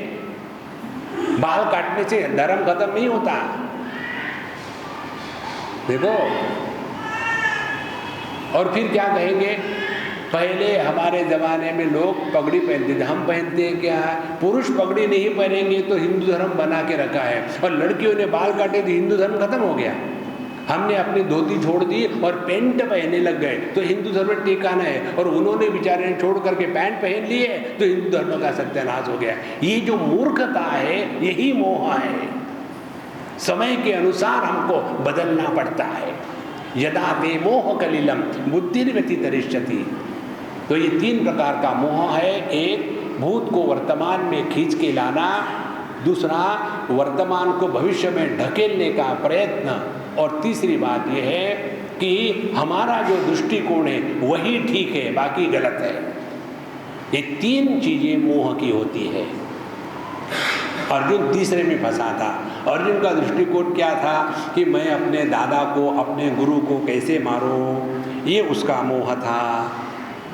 बाल काटने से धर्म खत्म नहीं होता। देखो, और फिर क्या कहेंगे, पहले हमारे ज़माने में लोग पगड़ी पहनते थे, हम पहनते हैं क्या? पुरुष पगड़ी नहीं पहनेंगे तो हिंदू धर्म बना के रखा है, और लड़कियों ने बाल काटे तो हिंदू धर्म खत्म हो गया। हमने अपनी धोती छोड़ दी और पैंट पहनने लग गए तो हिंदू धर्म टिकाना है, और उन्होंने बेचारे छोड़ करके पैंट पहन लिए तो हिंदू धर्म का सत्यानाश हो गया। ये जो मूर्खता है, यही मोह है। समय के अनुसार हमको बदलना पड़ता है। यदा ते मोह कलिलम बुद्धिर्व्यति तरिष्यति। तो ये 3 प्रकार का मोह है। एक, भूत को वर्तमान में खींच के लाना। दूसरा, वर्तमान को भविष्य में ढकेलने का प्रयत्न। और तीसरी बात यह है कि हमारा जो दृष्टिकोण है वही ठीक है, बाकी गलत है। ये 3 चीजें मोह की होती है। अर्जुन तीसरे में फंसा था। अर्जुन का दृष्टिकोण क्या था कि मैं अपने दादा को, अपने गुरु को कैसे मारूं, ये उसका मोह था।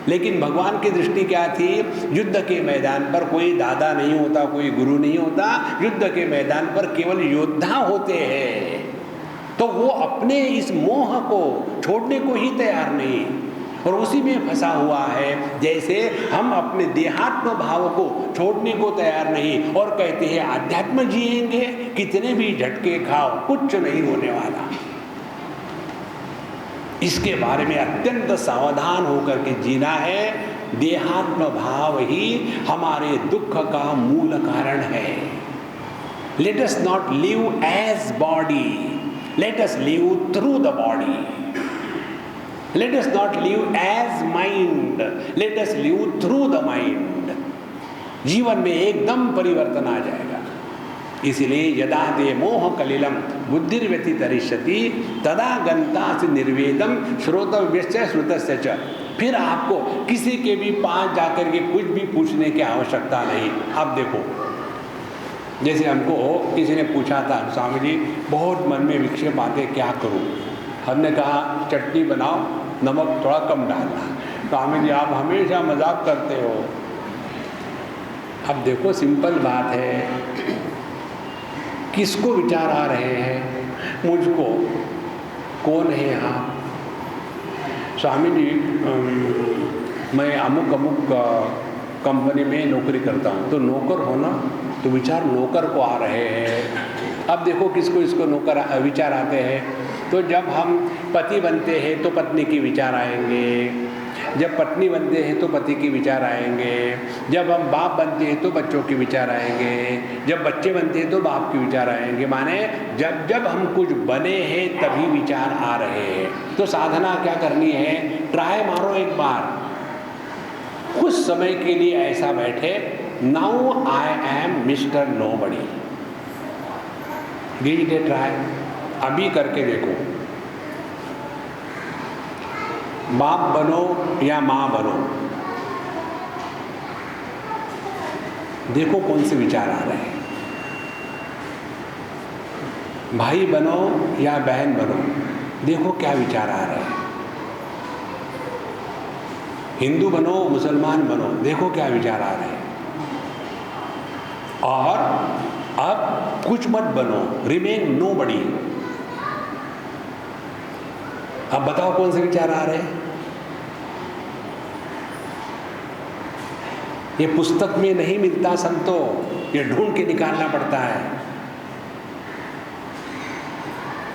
लेकिन भगवान की दृष्टि क्या थी? युद्ध के मैदान पर कोई दादा नहीं होता, कोई गुरु नहीं होता। युद्ध के मैदान पर केवल योद्धा होते हैं। तो वो अपने इस मोह को छोड़ने को ही तैयार नहीं, और उसी में फंसा हुआ है। जैसे हम अपने देहात्म भाव को छोड़ने को तैयार नहीं, और कहते हैं आध्यात्म जिएंगे, कितने भी झटके खाओ कुछ नहीं होने वाला। इसके बारे में अत्यंत सावधान होकर के जीना है। देहात्म भाव ही हमारे दुख का मूल कारण है। Let us not live as body, let us live through the body. Let us not live as mind, let us live through the mind. जीवन में एकदम परिवर्तन आ जाएगा। इसलिए यदा ते मोह कलिलम बुद्धिर्व्यति तरिष्यति तदा गंतासि निर्वेदम श्रोतव्यस्य श्रुतस्य च। फिर आपको किसी के भी पास जाकर के कुछ भी पूछने की आवश्यकता नहीं। अब देखो, जैसे हमको किसी ने पूछा था, स्वामी जी बहुत मन में विक्षेप आते, क्या करूं? हमने कहा चटनी बनाओ, नमक थोड़ा कम डालना। स्वामी जी आप हमेशा मजाक करते हो। अब देखो, सिंपल बात है, किसको विचार आ रहे हैं? मुझको। कौन है आप? स्वामी जी मैं अमुक अमुक कंपनी में नौकरी करता हूँ। तो नौकर हो ना, तो विचार नौकर को आ रहे हैं। अब देखो किसको इसको नौकर विचार आते हैं। तो जब हम पति बनते हैं तो पत्नी की विचार आएंगे, जब पत्नी बनते हैं तो पति की विचार आएंगे, जब हम बाप बनते हैं तो बच्चों के विचार आएंगे, जब बच्चे बनते हैं तो बाप के विचार आएंगे। माने जब जब हम कुछ बने हैं तभी विचार आ रहे हैं। तो साधना क्या करनी है? ट्राई मारो एक बार, कुछ समय के लिए ऐसा बैठे, now I am mister nobody. Give it A try, अभी करके देखो। बाप बनो या माँ बनो, देखो कौन से विचार आ रहे हैं। भाई बनो या बहन बनो, देखो क्या विचार आ रहे हैं। हिंदू बनो मुसलमान बनो, देखो क्या विचार आ रहे हैं। और अब कुछ मत बनो, रिमेन नोबडी। अब बताओ कौन से विचार आ रहे हैं? ये पुस्तक में नहीं मिलता संतो, ये ढूंढ के निकालना पड़ता है।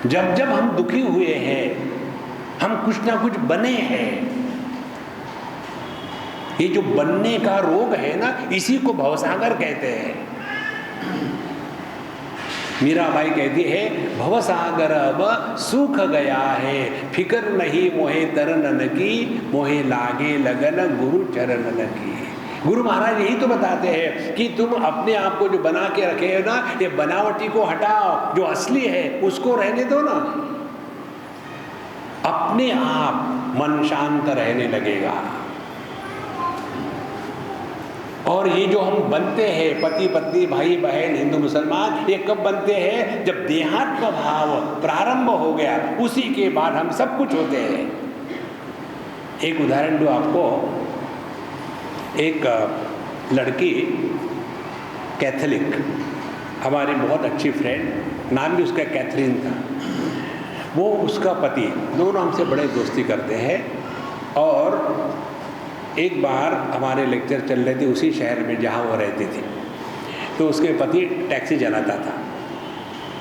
जब जब हम दुखी हुए हैं, हम कुछ ना कुछ बने हैं। ये जो बनने का रोग है ना, इसी को भवसागर कहते हैं। मीराबाई कहती है, भवसागर अब सूख गया है, फिक्र नहीं मोहे तरन की, मोहे लागे लगन गुरु चरण की। गुरु महाराज यही तो बताते हैं कि तुम अपने आप को जो बना के रखे हो ना, ये बनावटी को हटाओ, जो असली है उसको रहने दो ना। अपने आप मन शांत रहने लगेगा। और ये जो हम बनते हैं, पति पत्नी भाई बहन हिंदू मुसलमान, ये कब बनते हैं? जब देहात्म भाव प्रारंभ हो गया, उसी के बाद हम सब कुछ होते हैं। एक उदाहरण दो आपको। एक लड़की कैथोलिक, हमारी बहुत अच्छी फ्रेंड, नाम भी उसका कैथरीन था। वो उसका पति, दोनों हमसे बड़े दोस्ती करते हैं। और एक बार हमारे लेक्चर चल रहे थे उसी शहर में जहाँ वो रहती थी, तो उसके पति टैक्सी चलाता था।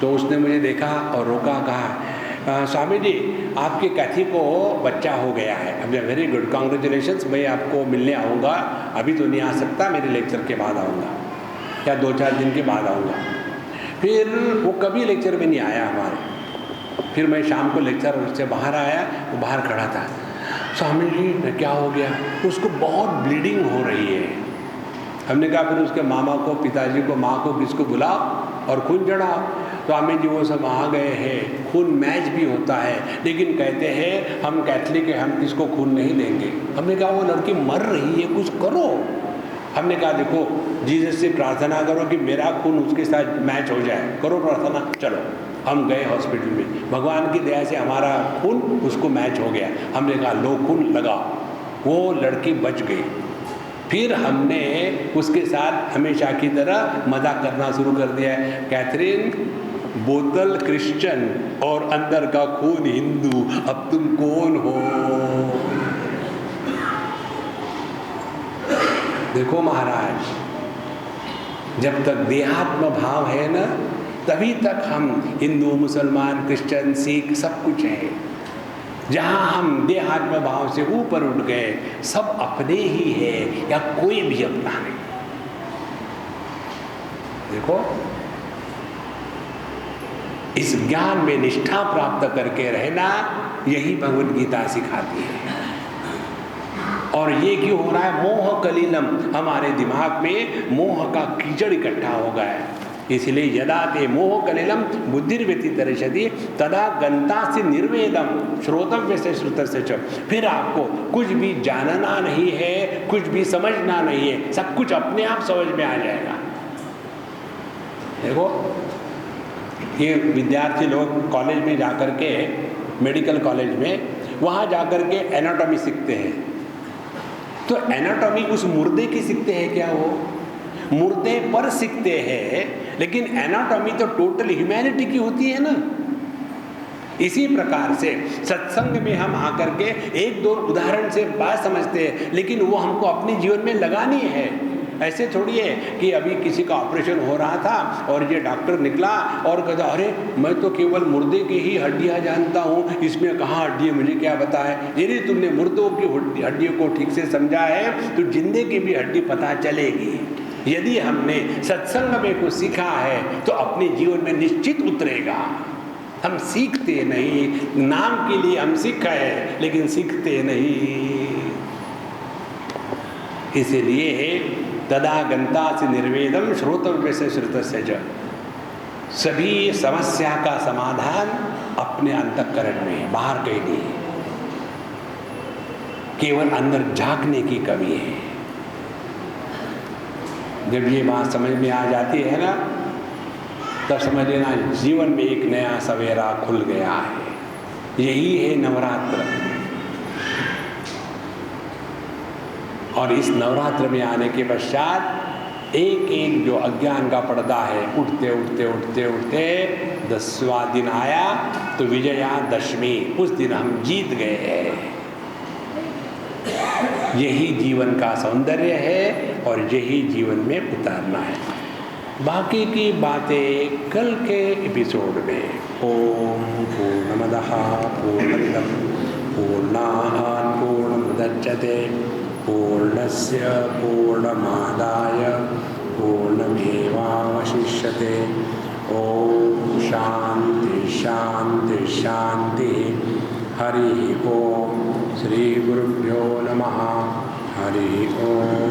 तो उसने मुझे देखा और रोका, कहा स्वामी जी आपके कैथी को बच्चा हो गया है। अब वेरी गुड, कॉन्ग्रेचुलेशंस, मैं आपको मिलने आऊँगा। अभी तो नहीं आ सकता, मेरे लेक्चर के बाद आऊँगा या 2-4 दिन के बाद आऊँगा। फिर वो कभी लेक्चर में नहीं आया हमारे। फिर मैं शाम को लेक्चर से बाहर आया, वो बाहर खड़ा था। स्वामी जी क्या हो गया? उसको बहुत ब्लीडिंग हो रही है। हमने कहा फिर उसके मामा को, पिताजी को, माँ को, किसको बुलाओ और खून चढ़ाओ। स्वामी जी वो सब आ गए हैं, खून मैच भी होता है, लेकिन कहते हैं हम कैथलिक हैं, हम किसको खून नहीं देंगे। हमने कहा वो लड़की मर रही है, कुछ करो। हमने कहा देखो जीसस से प्रार्थना करो कि मेरा खून उसके साथ मैच हो जाए, करो प्रार्थना। चलो हम गए हॉस्पिटल में, भगवान की दया से हमारा खून उसको मैच हो गया। हमने कहा लो खून लगाओ, वो लड़की बच गई। फिर हमने उसके साथ हमेशा की तरह मजाक करना शुरू कर दिया है। कैथरीन, बोतल क्रिश्चियन और अंदर का खून हिंदू, अब तुम कौन हो? देखो महाराज, जब तक देहात्म भाव है ना, तभी तक हम हिंदू मुसलमान क्रिश्चियन सिख सब कुछ है। जहाँ हम देहात्म भाव से ऊपर उठ गए, सब अपने ही है या कोई भी अपना नहीं। देखो इस ज्ञान में निष्ठा प्राप्त करके रहना, यही भगवद गीता सिखाती है। और ये क्यों हो रहा है? मोह कलिलम, हमारे दिमाग में मोह का कीचड़ इकट्ठा हो गया है। इसलिए यदा ते मोह कलिलम बुद्धिर्व्यतितरिष्यति तदा गंता से निर्वेदम श्रोतव्य से श्रुतस्य च। फिर आपको कुछ भी जानना नहीं है, कुछ भी समझना नहीं है, सब कुछ अपने आप समझ में आ जाएगा। देखो ये विद्यार्थी लोग कॉलेज में जाकर के, मेडिकल कॉलेज में, वहाँ जाकर के एनाटॉमी सीखते हैं। तो एनाटॉमी उस मुर्दे की सीखते हैं क्या? वो मुर्दे पर सीखते हैं, लेकिन एनाटॉमी तो टोटल ह्यूमैनिटी की होती है ना। इसी प्रकार से सत्संग में हम आकर के 1-2 उदाहरण से बात समझते हैं, लेकिन वो हमको अपने जीवन में लगानी है। ऐसे थोड़ी है कि अभी किसी का ऑपरेशन हो रहा था और ये डॉक्टर निकला और कहता अरे मैं तो केवल मुर्दे की ही हड्डियाँ जानता हूँ, इसमें कहाँ हड्डी है मुझे क्या पता है। यदि तुमने मुर्दों की हड्डियों को ठीक से समझा है तो जिंदे की भी हड्डी पता चलेगी। यदि हमने सत्संग में कुछ सीखा है तो अपने जीवन में निश्चित उतरेगा। हम सीखते नहीं, नाम के लिए हम सीखा है लेकिन सीखते नहीं। इसलिए तदा गंता से निर्वेदम श्रोतव्य से श्रुतस्य च। सभी समस्या का समाधान अपने अंतःकरण में है, बाहर कहीं नहीं है। केवल अंदर झांकने की कमी है। जब ये बात समझ में आ जाती है ना, तब समझ लेना जीवन में एक नया सवेरा खुल गया है। यही है नवरात्र। और इस नवरात्र में आने के पश्चात एक एक जो अज्ञान का पर्दा है उठते उठते उठते उठते 10वां दिन आया तो विजयादशमी, उस दिन हम जीत गए हैं। यही जीवन का सौंदर्य है और यही जीवन में उतारना है। बाकी की बातें कल के एपिसोड में। ओम पूर्णमदः पूर्णमिदं पूर्णात् पूर्णमुदच्यते पूर्णस्य पूर्णमादाय पूर्णमेवावशिष्यते। ओम शांति शांति शांति। हरि ओम। श्री गुरुभ्यो नमः। हरि ओम।